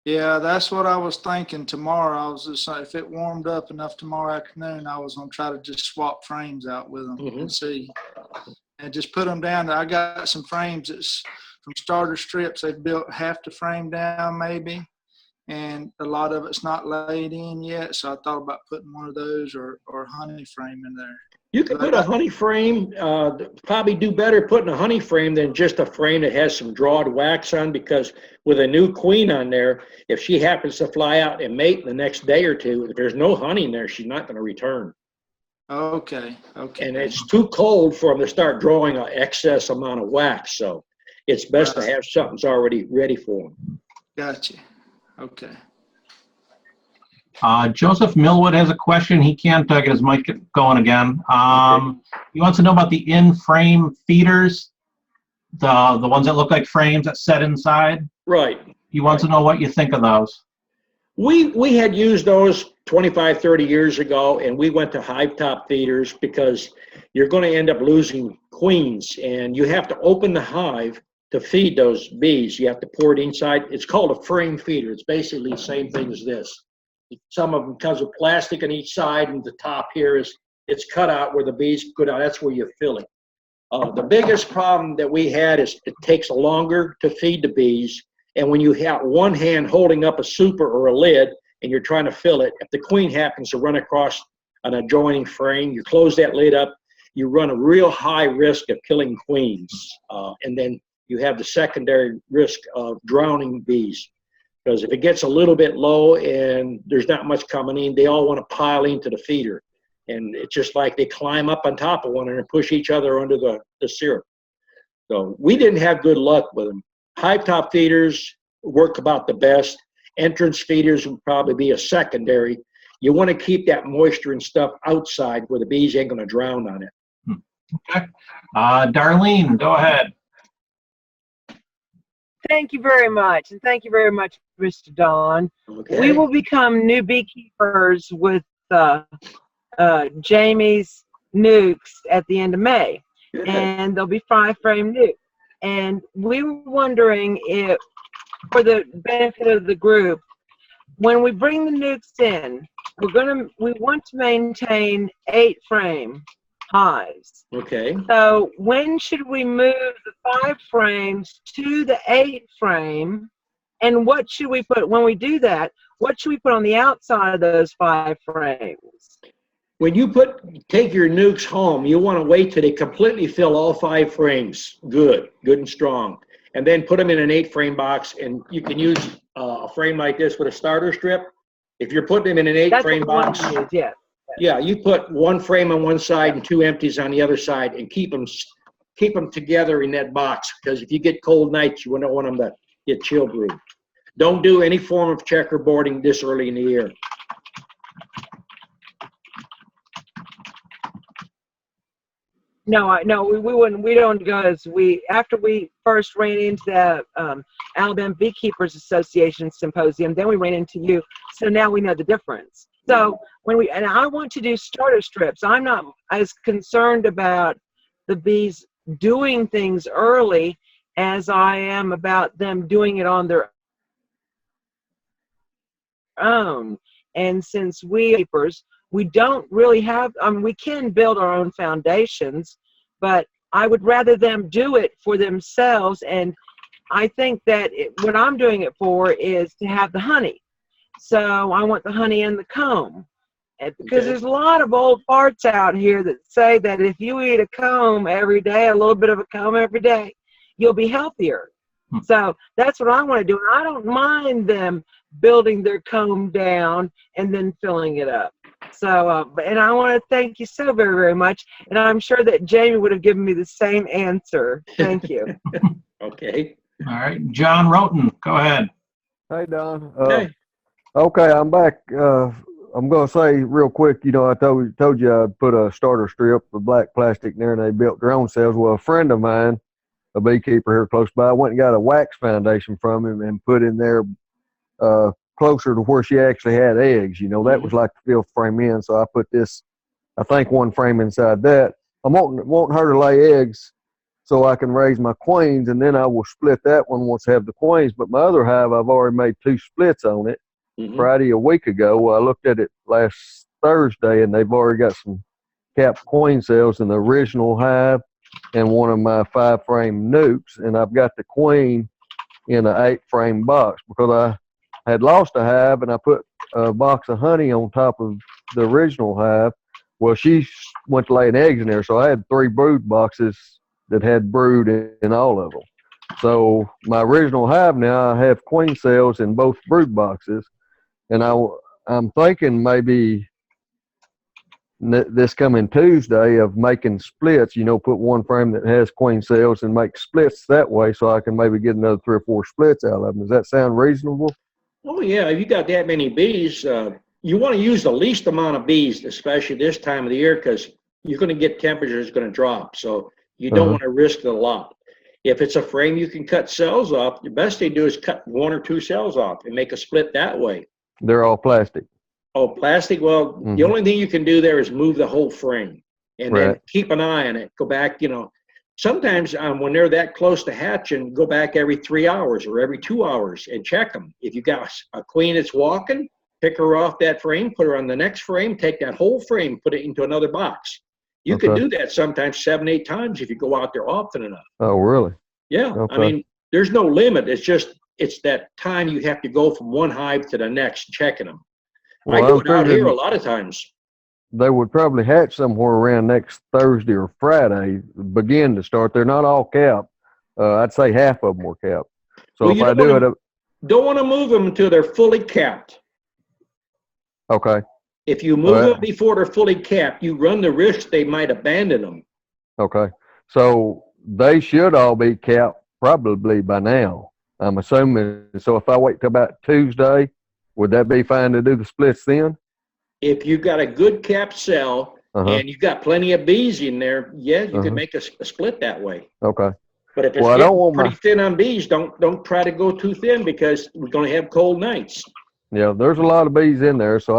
Speaker 13: yeah, that's what I was thinking tomorrow. I was just like, if it warmed up enough tomorrow afternoon, I was gonna try to just swap frames out with them
Speaker 1: Mhm.
Speaker 13: and see, and just put them down. I got some frames that's from starter strips. They've built half the frame down maybe, and a lot of it's not laid in yet. So I thought about putting one of those or a honey frame in there.
Speaker 1: You could
Speaker 13: But I
Speaker 1: put a
Speaker 13: got,
Speaker 1: honey frame, probably do better putting a honey frame than just a frame that has some drawed wax on, because with a new queen on there, if she happens to fly out and mate the next day or two, if there's no honey in there, she's not going to return.
Speaker 13: okay,
Speaker 1: And
Speaker 13: okay,
Speaker 1: it's too cold for them to start drawing an excess amount of wax. So it's best to
Speaker 13: right,
Speaker 1: have something's already ready for them.
Speaker 13: gotcha. Okay.
Speaker 2: Joseph Millwood has a question. He can't get his mic going again. He wants to know about the in-frame feeders, the ones that look like frames that set inside.
Speaker 1: Right.
Speaker 2: He wants to know what you think of those.
Speaker 1: We had used those 25, 30 years ago, and we went to hive top feeders because you're going to end up losing queens, and you have to open the hive to feed those bees. You have to pour it inside. It's called a frame feeder. It's basically the same thing as this. Some of them comes with plastic on each side, and the top here is it's cut out where the bees go down. That's where you fill it. The biggest problem that we had is it takes longer to feed the bees. And when you have one hand holding up a super or a lid and you're trying to fill it, if the queen happens to run across an adjoining frame, you close that lid up, you run a real high risk of killing queens. And then you have the secondary risk of drowning bees. Because if it gets a little bit low and there's not much coming in, they all want to pile into the feeder. And it's just like they climb up on top of one and push each other under the syrup. So we didn't have good luck with them. Hive top feeders work about the best. Entrance feeders would probably be a secondary. You want to keep that moisture and stuff outside where the bees ain't going to drown on it.
Speaker 2: Okay. Darlene, go ahead.
Speaker 14: Thank you very much. And thank you very much, Mr. Don.
Speaker 1: Okay.
Speaker 14: We will become new beekeepers with Jamie's nukes at the end of May.
Speaker 1: Good.
Speaker 14: And there'll be 5-frame nukes. And we were wondering if, for the benefit of the group, when we bring the nukes in, we want to maintain 8-frame hives.
Speaker 1: Okay.
Speaker 14: So when should we move the 5 frames to the 8-frame? And what should we put, when we do that, what should we put on the outside of those 5 frames?
Speaker 1: When you take your nukes home, you want to wait till they completely fill all 5 frames, good and strong, and then put them in an 8-frame box. And you can use a frame like this with a starter strip. If you're putting them in an 8-frame box,
Speaker 14: yes.
Speaker 1: Yeah, you put 1 frame on one side and 2 empties on the other side, and keep them together in that box. Because if you get cold nights, you don't want them to get chill brewed. Don't do any form of checkerboarding this early in the year.
Speaker 14: No, we wouldn't. We don't go as after we first ran into the Alabama Beekeepers Association symposium. Then we ran into you, so now we know the difference. So and I want to do starter strips. I'm not as concerned about the bees doing things early as I am about them doing it on their own. And since we don't really have, we can build our own foundations, but I would rather them do it for themselves. And I think that what I'm doing it for is to have the honey. So I want the honey in the comb. Because there's a lot of old farts out here that say that if you eat a comb every day, a little bit of a comb every day, you'll be healthier. So that's what I want to do. And I don't mind them building their comb down and then filling it up. So, and I want to thank you so very, very much. And I'm sure that Jamie would have given me the same answer. Thank you.
Speaker 1: Okay.
Speaker 2: All right. John Roten, go ahead.
Speaker 3: Hey, Don.
Speaker 1: Okay.
Speaker 3: Okay, I'm back. I'm going to say real quick, I told you I'd put a starter strip of black plastic in there, and they built their own cells. Well, a friend of mine, a beekeeper here close by, went and got a wax foundation from him and put in there closer to where she actually had eggs. That was like the 5th frame in, so I put this, I think, 1 frame inside that. I'm wanting her to lay eggs so I can raise my queens, and then I will split that one once I have the queens. But my other hive, I've already made 2 splits on it. Friday a week ago. Well, I looked at it last Thursday, and they've already got some capped queen cells in the original hive and one of my 5-frame nukes, and I've got the queen in an 8-frame box because I had lost a hive, and I put a box of honey on top of the original hive. Well, she went to laying eggs in there, so I had 3 brood boxes that had brood in all of them. So my original hive now, I have queen cells in both brood boxes, and I'm thinking maybe this coming Tuesday of making splits, put one frame that has queen cells and make splits that way so I can maybe get another 3 or 4 splits out of them. Does that sound reasonable?
Speaker 1: Oh, yeah. If you got that many bees, you want to use the least amount of bees, especially this time of the year, because you're going to get temperatures going to drop. So you don't want to risk it a lot. If it's a frame you can cut cells off, the best thing to do is cut 1 or 2 cells off and make a split that way.
Speaker 3: They're all plastic.
Speaker 1: Oh, plastic? Well, the only thing you can do there is move the whole frame and then keep an eye on it. Go back, sometimes when they're that close to hatching, go back every 3 hours or every 2 hours and check them. If you got a queen that's walking, pick her off that frame, put her on the next frame, take that whole frame, put it into another box. You can do that sometimes 7, 8 times if you go out there often enough.
Speaker 3: Oh, really?
Speaker 1: Yeah.
Speaker 3: Okay.
Speaker 1: I mean, there's no limit. It's that time you have to go from one hive to the next checking them.
Speaker 3: Well,
Speaker 1: I do it out here a lot of times.
Speaker 3: They would probably hatch somewhere around next Thursday or Friday, begin to start. They're not all capped. I'd say half of them were capped. So
Speaker 1: Well,
Speaker 3: if I do it,
Speaker 1: don't want to move them until they're fully capped.
Speaker 3: okay.
Speaker 1: If you move them before they're fully capped, you run the risk they might abandon them.
Speaker 3: Okay. So they should all be capped probably by now, I'm assuming. So if I wait till about Tuesday, would that be fine to do the splits then?
Speaker 1: If you've got a good capped cell and you've got plenty of bees in there, yeah, you could make a split that way.
Speaker 3: Okay.
Speaker 1: But if it's pretty thin on bees, don't try to go too thin because we're going to have cold nights.
Speaker 3: Yeah, there's a lot of bees in there, so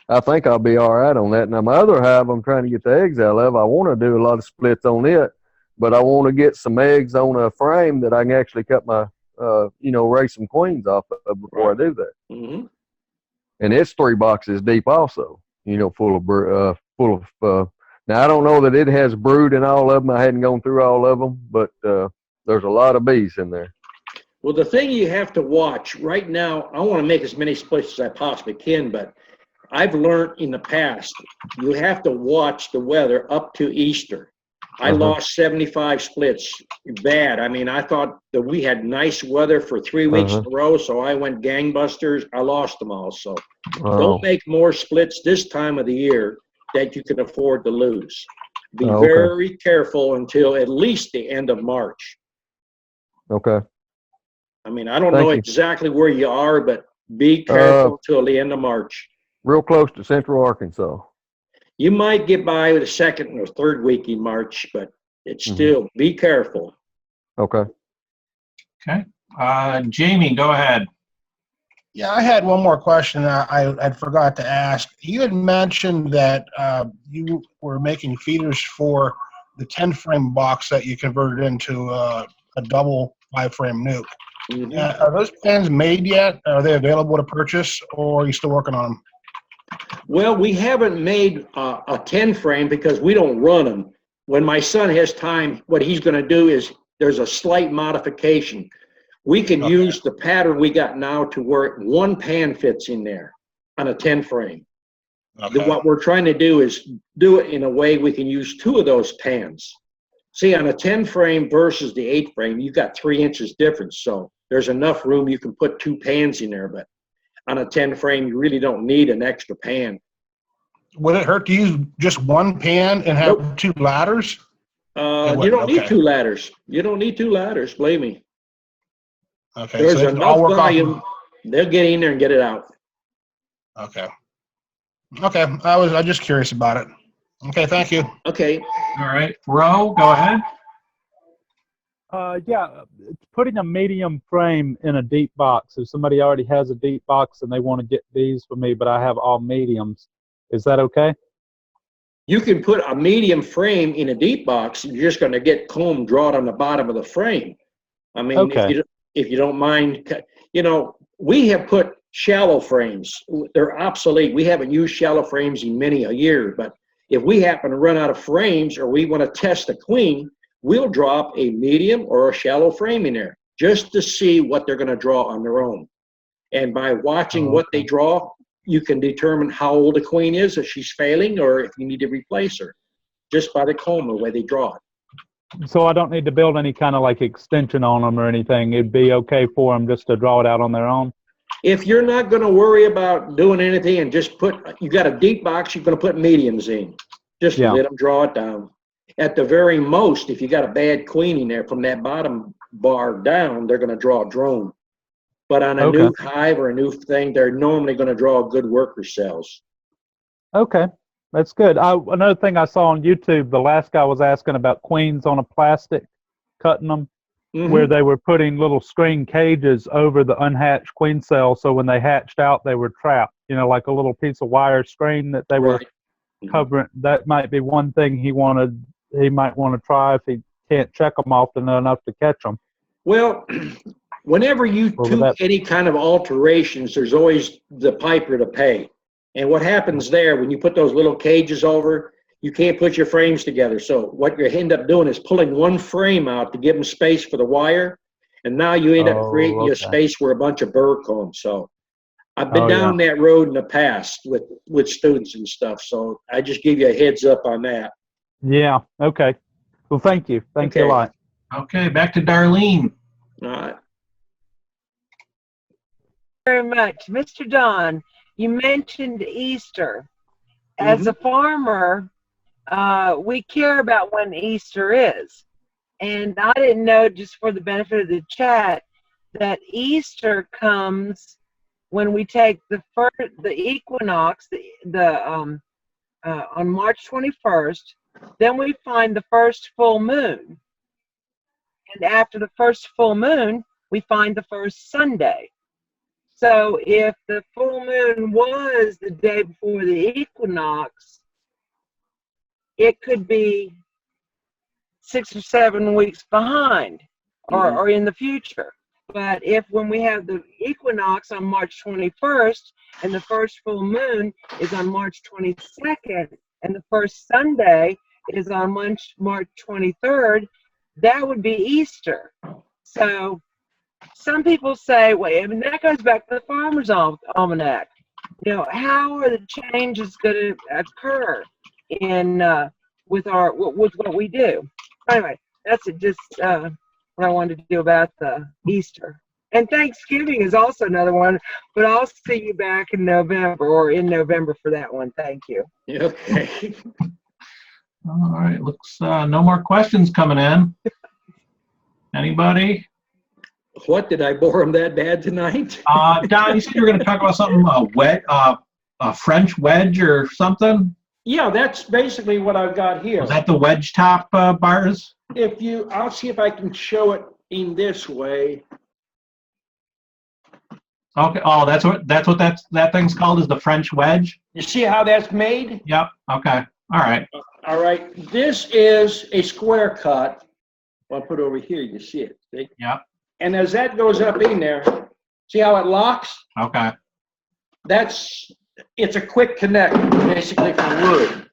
Speaker 3: I think I'll be all right on that. Now, my other hive I'm trying to get the eggs out of, I want to do a lot of splits on it, but I want to get some eggs on a frame that I can actually cut my, raise some queens off of before I do that. And it's 3 boxes deep also, full of, now I don't know that it has brood in all of them. I hadn't gone through all of them, but there's a lot of bees in there.
Speaker 1: Well, the thing you have to watch right now, I want to make as many splits as I possibly can, but I've learned in the past, you have to watch the weather up to Easter. I lost 75 splits bad. I mean, I thought that we had nice weather for 3 weeks in a row, so I went gangbusters. I lost them all. So don't make more splits this time of the year that you can afford to lose. Be very careful until at least the end of March.
Speaker 3: Okay.
Speaker 1: I mean, I don't know exactly where you are, but be careful till the end of March.
Speaker 3: Real close to Central Arkansas.
Speaker 1: You might get by with the 2nd or 3rd week in March, but it's still, be careful.
Speaker 3: Okay.
Speaker 2: Okay. Jamie, go ahead.
Speaker 11: Yeah, I had one more question I forgot to ask. You had mentioned that you were making feeders for the 10-frame box that you converted into a double 5-frame nuke. Are those pens made yet? Are they available to purchase, or are you still working on them?
Speaker 1: Well, we haven't made a 10 frame because we don't run them. When my son has time, what he's going to do is there's a slight modification. We can use the pattern we got now to where 1 pan fits in there on a 10 frame. What we're trying to do is do it in a way we can use 2 of those pans. See, on a 10 frame versus the 8 frame, you've got 3 inches difference. So there's enough room you can put 2 pans in there, but on a 10 frame, you really don't need an extra pan.
Speaker 11: Would it hurt to use just 1 pan and have 2 ladders?
Speaker 1: You don't need 2 ladders. You don't need 2 ladders, believe me.
Speaker 11: Okay.
Speaker 1: There's enough volume. They'll get in there and get it out.
Speaker 11: Okay. Okay. I was just curious about it. Okay. Thank you.
Speaker 1: Okay.
Speaker 2: All right. Ro, go ahead.
Speaker 6: Yeah, putting a medium frame in a deep box. If somebody already has a deep box and they want to get these for me, but I have all mediums, is that okay?
Speaker 1: You can put a medium frame in a deep box, you're just gonna get comb drawn on the bottom of the frame. I mean,
Speaker 6: Okay.
Speaker 1: if you don't mind, you know, we have put shallow frames. They're obsolete. We haven't used shallow frames in many a year, but if we happen to run out of frames or we want to test a queen, we'll drop a medium or a shallow frame in there just to see what they're going to draw on their own. And by watching what they draw, you can determine how old the queen is, if she's failing, or if you need to replace her, just by the comb, the way they draw it.
Speaker 6: So I don't need to build any kind of like extension on them or anything. It'd be okay for them just to draw it out on their own.
Speaker 1: If you're not going to worry about doing anything and just you got a deep box, you're going to put mediums in. Just let them draw it down. At the very most, if you got a bad queen in there from that bottom bar down, they're going to draw a drone. But on a new hive or a new thing, they're normally going to draw good worker cells.
Speaker 6: Okay, that's good. Another thing I saw on YouTube, the last guy was asking about queens on a plastic, cutting them, where they were putting little screen cages over the unhatched queen cell, so when they hatched out, they were trapped. You know, like a little piece of wire screen that they were covering. That might be one thing he might want to try if he can't check them often enough to catch them.
Speaker 1: Well, whenever you do any kind of alterations, there's always the piper to pay. And what happens there, when you put those little cages over, you can't put your frames together. So what you end up doing is pulling one frame out to give them space for the wire. And now you end up creating a space where a bunch of burr comes. So I've been down that road in the past with students and stuff. So I just give you a heads up on that.
Speaker 6: Yeah. Okay. Well, thank you. Thank you a lot.
Speaker 2: Okay. Back to Darlene.
Speaker 1: All right.
Speaker 14: Very much. Mr. Don, you mentioned Easter. As a farmer, we care about when Easter is. And I didn't know, just for the benefit of the chat, that Easter comes when we take the equinox, on March 21st. Then we find the first full moon. And after the first full moon, we find the first Sunday. So if the full moon was the day before the equinox, it could be 6 or 7 weeks behind or in the future. But if when we have the equinox on March 21st and the first full moon is on March 22nd and the first Sunday is on March 23rd, that would be Easter. So some people say, wait, I mean, that goes back to the Farmer's Almanac. You know, how are the changes going to occur in with what we do? Anyway, that's just what I wanted to do about the Easter. And Thanksgiving is also another one, but I'll see you back in November or in November for that one. Thank you.
Speaker 1: Okay.
Speaker 2: All right. Looks no more questions coming in. Anybody?
Speaker 1: What, did I bore him that bad tonight?
Speaker 2: Don, you said you were going to talk about something, a French wedge or something?
Speaker 1: Yeah, that's basically what I've got here.
Speaker 2: Was that the wedge top bars?
Speaker 1: I'll see if I can show it in this way.
Speaker 2: Okay. Oh, that's what that thing's called, is the French wedge?
Speaker 1: You see how that's made?
Speaker 2: Yep. Okay. All right.
Speaker 1: All right. This is a square cut. I'll put it over here. You see it. See?
Speaker 2: Yep.
Speaker 1: And as that goes up in there, see how it locks?
Speaker 2: Okay.
Speaker 1: It's a quick connect, basically, from wood.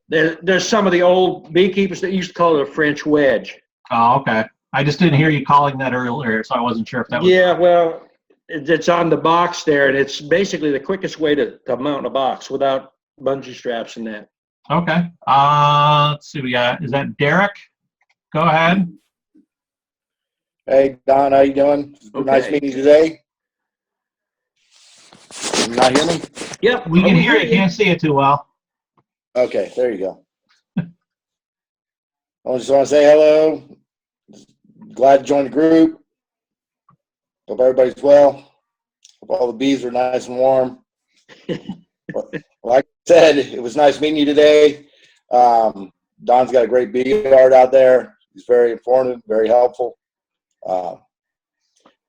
Speaker 1: There's some of the old beekeepers that used to call it a French wedge.
Speaker 2: Oh, okay. I just didn't hear you calling that earlier, so I wasn't sure if that was.
Speaker 1: Yeah, well, it's on the box there, and it's basically the quickest way to mount a box without bungee straps and that.
Speaker 2: Okay. Let's see. Is that Derek? Go ahead.
Speaker 15: Hey, Don, how you doing?
Speaker 1: Okay.
Speaker 15: Nice meeting you today. Can you not hear me?
Speaker 1: Yep.
Speaker 2: We can hear you. Can't see it too well.
Speaker 15: Okay, there you go. I just want to say hello. Glad to join the group. Hope everybody's well. Hope all the bees are nice and warm. Like I said, it was nice meeting you today. Don's got a great bee yard out there. He's very informative, very helpful.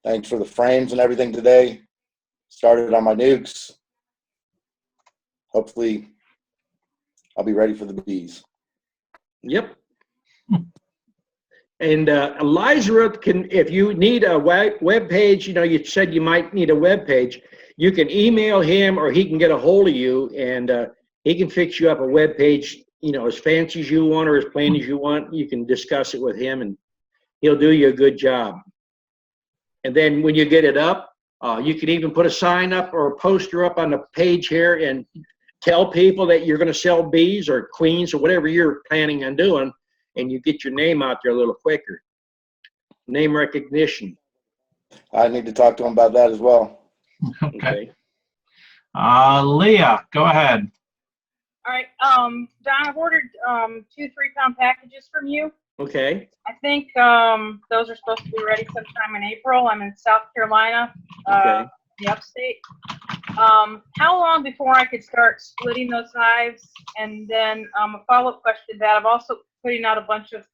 Speaker 15: Thanks for the frames and everything today. Started on my nukes. Hopefully I'll be ready for the bees.
Speaker 1: Yep. And Eliza can, if you need a web page, you know, you said you might need a web page, you can email him or he can get a hold of you and he can fix you up a web page, you know, as fancy as you want or as plain as you want. You can discuss it with him and he'll do you a good job. And then when you get it up, you can even put a sign up or a poster up on the page here and tell people that you're going to sell bees or queens or whatever you're planning on doing, and you get your name out there a little quicker. Name recognition.
Speaker 15: I need to talk to him about that as well.
Speaker 2: Okay. Leah, go ahead.
Speaker 8: All right, Don, I've ordered 2 3-pound packages from you.
Speaker 1: Okay.
Speaker 8: I think those are supposed to be ready sometime in April. I'm in South Carolina,
Speaker 1: Okay.
Speaker 8: the upstate. How long before I could start splitting those hives? And then a follow-up question to that, I'm also putting out a bunch of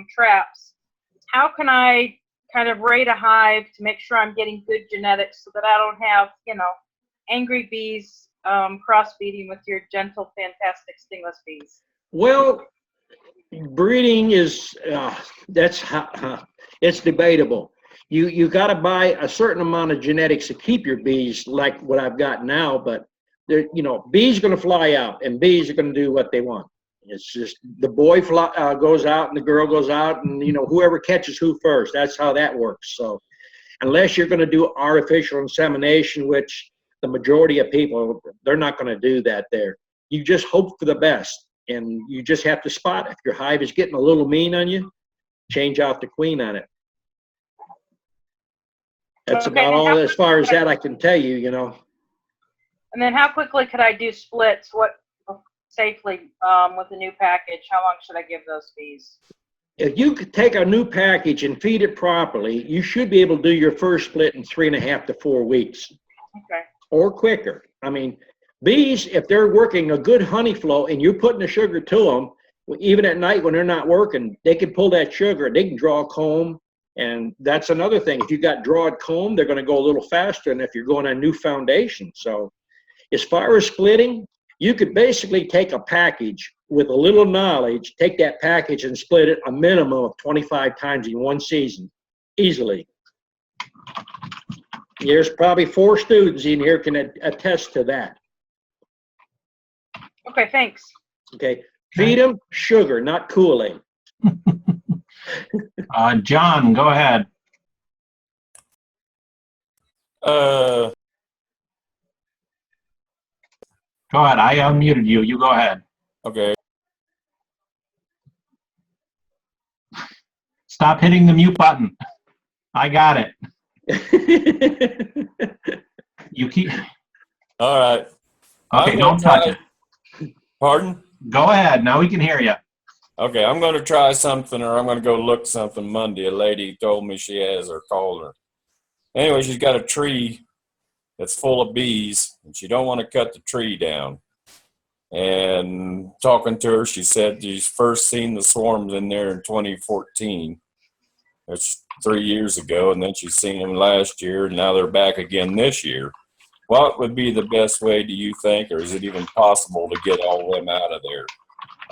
Speaker 8: traps. How can I kind of rate a hive to make sure I'm getting good genetics so that I don't have, you know, angry bees crossbreeding with your gentle, fantastic stingless bees?
Speaker 1: Well, breeding is it's debatable. You got to buy a certain amount of genetics to keep your bees like what I've got now, but you know, bees are going to fly out and bees are going to do what they want. It's just the boy goes out and the girl goes out, and you know, whoever catches who first. That's how that works. So unless you're going to do artificial insemination, which the majority of people, they're not going to do that there. You just hope for the best, and you just have to spot if your hive is getting a little mean on you, change out the queen on it. That's
Speaker 8: Okay,
Speaker 1: about all as far as that I can tell you, you know.
Speaker 8: And then how quickly could I do splits? What safely with the new package? How long should I give those bees?
Speaker 1: If you could take a new package and feed it properly, you should be able to do your first split in 3.5 to 4 weeks.
Speaker 8: Okay.
Speaker 1: Or quicker. I mean, bees, if they're working a good honey flow and you're putting the sugar to them, even at night when they're not working, they can pull that sugar, they can draw a comb. And that's another thing. If you got drawed comb, they're going to go a little faster than if you're going on new foundation. So as far as splitting, you could basically take a package with a little knowledge, take that package and split it a minimum of 25 times in one season, easily. There's probably 4 students in here can attest to that.
Speaker 8: Okay, thanks.
Speaker 1: Okay, feed them sugar, not Kool-Aid.
Speaker 2: John, go ahead.
Speaker 16: Uh,
Speaker 2: Go ahead. I unmuted you. You go ahead.
Speaker 16: okay.
Speaker 2: Stop hitting the mute button. I got it. You keep.
Speaker 16: All right.
Speaker 2: Okay, don't touch it.
Speaker 16: Pardon?
Speaker 2: Go ahead. Now we can hear you.
Speaker 16: Okay, I'm going to try something, or I'm going to go look something Monday. A lady told me she has, or called her. Anyway, she's got a tree that's full of bees, and she don't want to cut the tree down. And talking to her, she said she's first seen the swarms in there in 2014. That's 3 years ago, and then she's seen them last year, and now they're back again this year. What would be the best way, do you think, or is it even possible to get all of them out of there?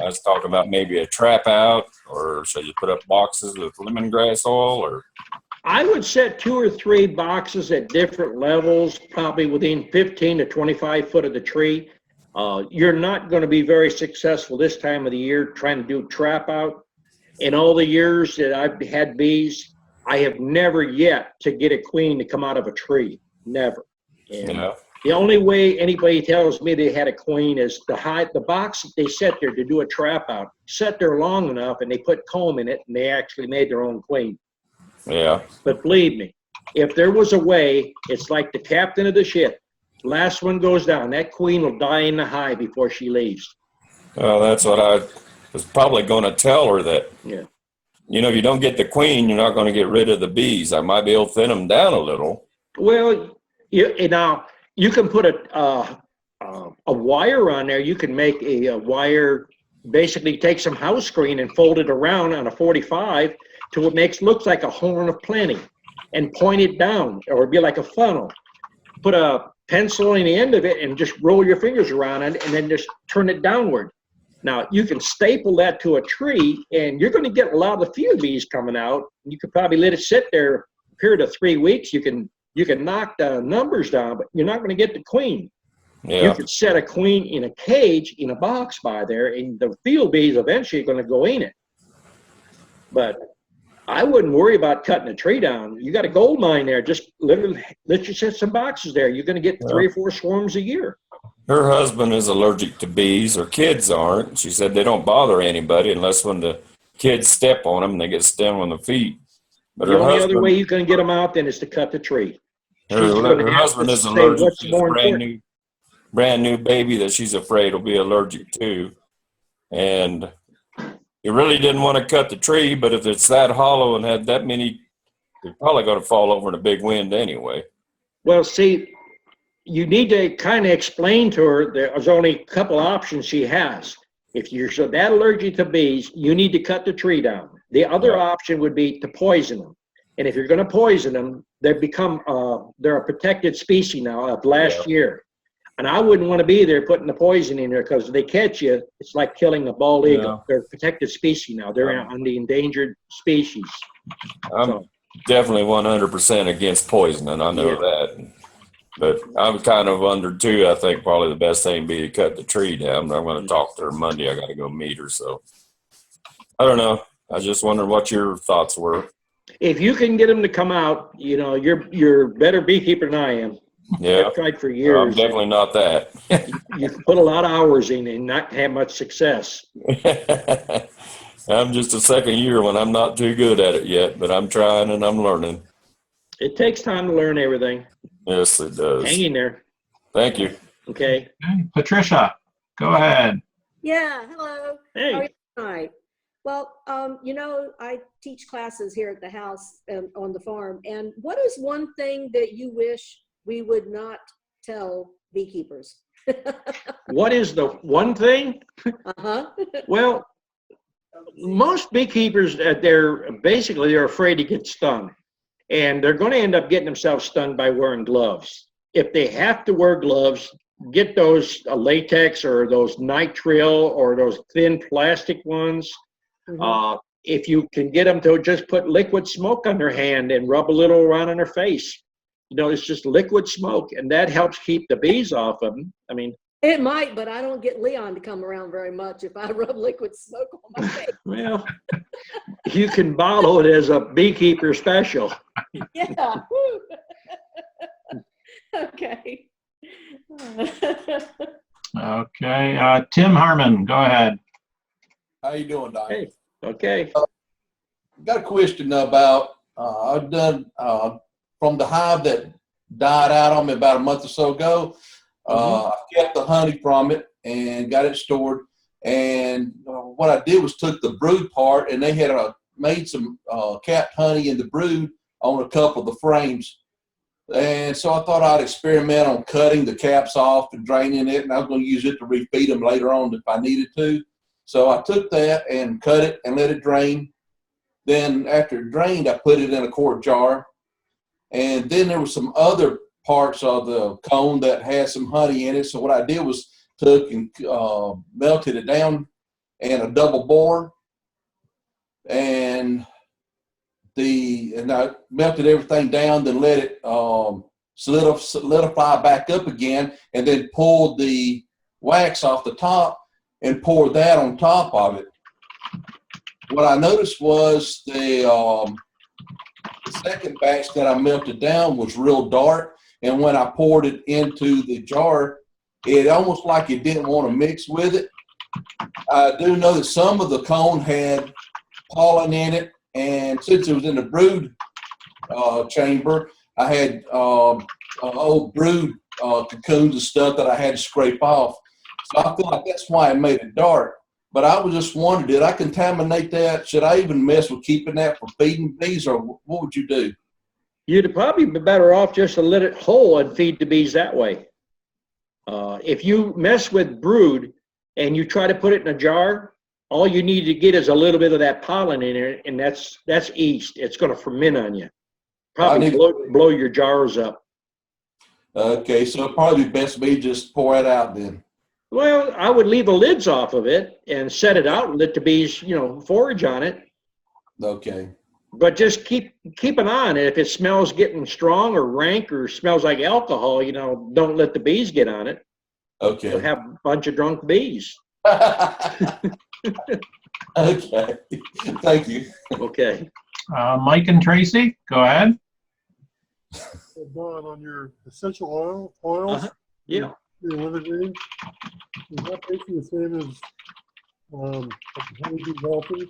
Speaker 16: I was talking about maybe a trap out, or should you put up boxes with lemongrass oil, or?
Speaker 1: I would set 2 or 3 boxes at different levels, probably within 15 to 25 foot of the tree. You're not going to be very successful this time of the year trying to do trap out. In all the years that I've had bees, I have never yet to get a queen to come out of a tree. Never. And
Speaker 16: Yeah.
Speaker 1: the only way anybody tells me they had a queen is the box that they set there to do a trap out, set there long enough and they put comb in it and they actually made their own queen.
Speaker 16: Yeah.
Speaker 1: But believe me, if there was a way, it's like the captain of the ship. Last one goes down, that queen will die in the hive before she leaves.
Speaker 16: Well, that's what I was probably going to tell her, that,
Speaker 1: Yeah.
Speaker 16: you know, if you don't get the queen, you're not going to get rid of the bees. I might be able to thin them down a little.
Speaker 1: Well, now you can put a wire on there. You can make a wire, basically take some house screen and fold it around on a 45 till it looks like a horn of plenty, and point it down, or be like a funnel. Put a pencil in the end of it and just roll your fingers around it and then just turn it downward. Now, you can staple that to a tree, and you're going to get a lot of the field bees coming out. You could probably let it sit there a period of 3 weeks. You can knock the numbers down, but you're not going to get the queen.
Speaker 16: Yeah.
Speaker 1: You could set a queen in a cage, in a box by there, and the field bees eventually are going to go in it. But I wouldn't worry about cutting a tree down. You got a gold mine there. Just literally let you set some boxes there. You're going to get 3 or 4 swarms a year.
Speaker 16: Her husband is allergic to bees. Her kids aren't. She said they don't bother anybody unless when the kids step on them and they get stung on the feet. But
Speaker 1: The only other way you can get them out then is to cut the tree.
Speaker 16: her husband is allergic to this brand new baby that she's afraid will be allergic to. And he really didn't want to cut the tree, but if it's that hollow and had that many, they're probably going to fall over in a big wind anyway.
Speaker 1: Well, see, you need to kind of explain to her there's only a couple options she has. If you're so that allergic to bees, you need to cut the tree down. The other option would be to poison them. And if you're going to poison them, they're a protected species now of last year. And I wouldn't want to be there putting the poison in there, because if they catch you, it's like killing a bald eagle. They're a protected species now. They're on the endangered species.
Speaker 16: I'm definitely 100% against poisoning. I know that. But I'm kind of under too. I think probably the best thing would be to cut the tree down. But I'm going to talk to her Monday. I got to go meet her. So I don't know. I just wondered what your thoughts were.
Speaker 1: If you can get them to come out, you're a better beekeeper than I am.
Speaker 16: Yeah,
Speaker 1: I've tried for years.
Speaker 16: I'm definitely not that.
Speaker 1: You can put a lot of hours in and not have much success.
Speaker 16: I'm just a second year when I'm not too good at it yet, but I'm trying and I'm learning.
Speaker 1: It takes time to learn everything.
Speaker 16: Yes, it does.
Speaker 1: Hang in there.
Speaker 16: Thank you.
Speaker 1: Okay.
Speaker 2: Patricia, go ahead.
Speaker 17: Yeah, hello.
Speaker 1: Hey.
Speaker 17: How are you tonight? Well, I teach classes here at the house and on the farm. And what is one thing that you wish we would not tell beekeepers?
Speaker 1: What is the one thing?
Speaker 17: Uh-huh.
Speaker 1: Well, most beekeepers, they're afraid to get stung. And they're going to end up getting themselves stung by wearing gloves. If they have to wear gloves, get those latex or those nitrile or those thin plastic ones.
Speaker 17: Mm-hmm.
Speaker 1: If you can get them to just put liquid smoke on their hand and rub a little around on their face. It's just liquid smoke, and that helps keep the bees off of them. I mean,
Speaker 17: it might, but I don't get Leon to come around very much if I rub liquid smoke on my face.
Speaker 1: Well, you can bottle it as a beekeeper special.
Speaker 17: Yeah. Okay.
Speaker 2: Okay. Tim Harmon, go ahead.
Speaker 18: How you doing, Doc?
Speaker 1: Hey, okay.
Speaker 18: Got a question about, I've done, from the hive that died out on me about a month or so ago, I kept the honey from it and got it stored. And what I did was took the brood part, and they had made some capped honey in the brood on a couple of the frames. And so I thought I'd experiment on cutting the caps off and draining it, and I was going to use it to refeed them later on if I needed to. So I took that and cut it and let it drain. Then after it drained, I put it in a quart jar. And then there was some other parts of the cone that had some honey in it. So what I did was took and melted it down in a double bore. And I melted everything down, then let it solidify back up again, and then pulled the wax off the top and poured that on top of it. What I noticed was the second batch that I melted down was real dark, and when I poured it into the jar, it almost like it didn't want to mix with it. I do know that some of the cone had pollen in it, and since it was in the brood chamber, I had old brood cocoons and stuff that I had to scrape off. So I feel like that's why it made it dark. But I was just wondering, did I contaminate that? Should I even mess with keeping that for feeding bees, or what would you do?
Speaker 1: You'd probably be better off just to let it whole and feed the bees that way. If you mess with brood and you try to put it in a jar, all you need to get is a little bit of that pollen in it, and that's yeast. It's going to ferment on you. Probably blow your jars up.
Speaker 18: Okay, so it'd probably be best for me just pour it out then.
Speaker 1: Well, I would leave the lids off of it and set it out and let the bees, forage on it.
Speaker 18: Okay.
Speaker 1: But just keep an eye on it. If it smells getting strong or rank or smells like alcohol, don't let the bees get on it.
Speaker 18: Okay.
Speaker 1: You'll have a bunch of drunk bees.
Speaker 18: Okay. Thank you.
Speaker 1: Okay.
Speaker 2: Mike and Tracy, go ahead.
Speaker 10: Don, on your essential oils,
Speaker 1: Yeah.
Speaker 10: your wintergreen, is that basically the same as Honeybee Healthy?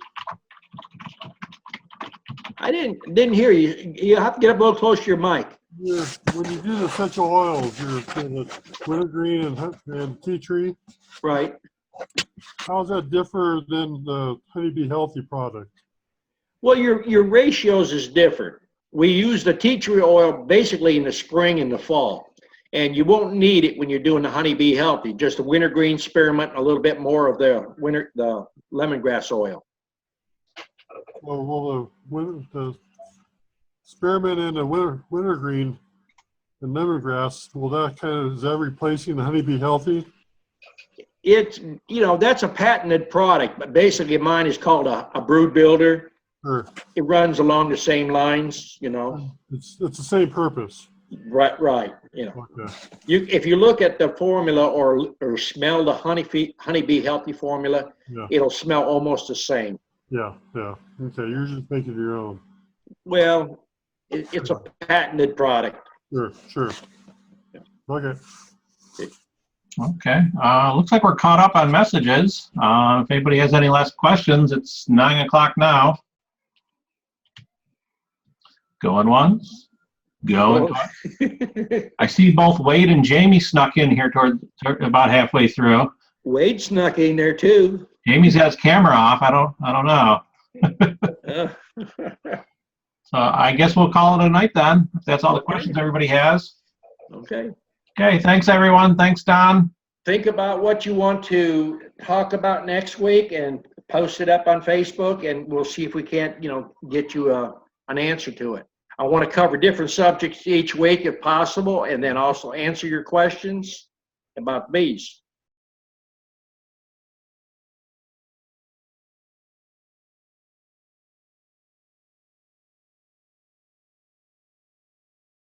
Speaker 1: I didn't hear you. You have to get up a little close to your mic.
Speaker 10: Yeah, when you do the essential oils, the wintergreen and tea tree,
Speaker 1: Right.
Speaker 10: how does that differ than the Honeybee Healthy product?
Speaker 1: Well, your ratios is different. We use the tea tree oil basically in the spring and the fall, and you won't need it when you're doing the Honeybee Healthy. Just the wintergreen spearmint, a little bit more of the lemongrass oil.
Speaker 10: Well, the spearmint and the wintergreen and lemongrass, is that replacing the Honeybee Healthy?
Speaker 1: It's, that's a patented product, but basically mine is called a brood builder.
Speaker 10: Sure.
Speaker 1: It runs along the same lines,
Speaker 10: It's the same purpose.
Speaker 1: Right.
Speaker 10: Okay.
Speaker 1: If you look at the formula or smell the Honeybee Healthy formula,
Speaker 10: Yeah.
Speaker 1: it'll smell almost the same.
Speaker 10: Yeah. Okay, you're just making your own.
Speaker 1: Well, it's a patented product.
Speaker 10: Sure. Okay.
Speaker 2: Okay. Looks like we're caught up on messages. If anybody has any last questions, it's 9 o'clock now. Going once, going twice. I see both Wade and Jamie snuck in here toward about halfway through.
Speaker 1: Wade snuck in there too.
Speaker 2: Jamie's has camera off. I don't know. So I guess we'll call it a night then, if that's all the questions everybody has.
Speaker 1: Okay.
Speaker 2: Okay, thanks everyone. Thanks, Don.
Speaker 1: Think about what you want to talk about next week and post it up on Facebook, and we'll see if we can't, get you an answer to it. I want to cover different subjects each week if possible, and then also answer your questions about bees.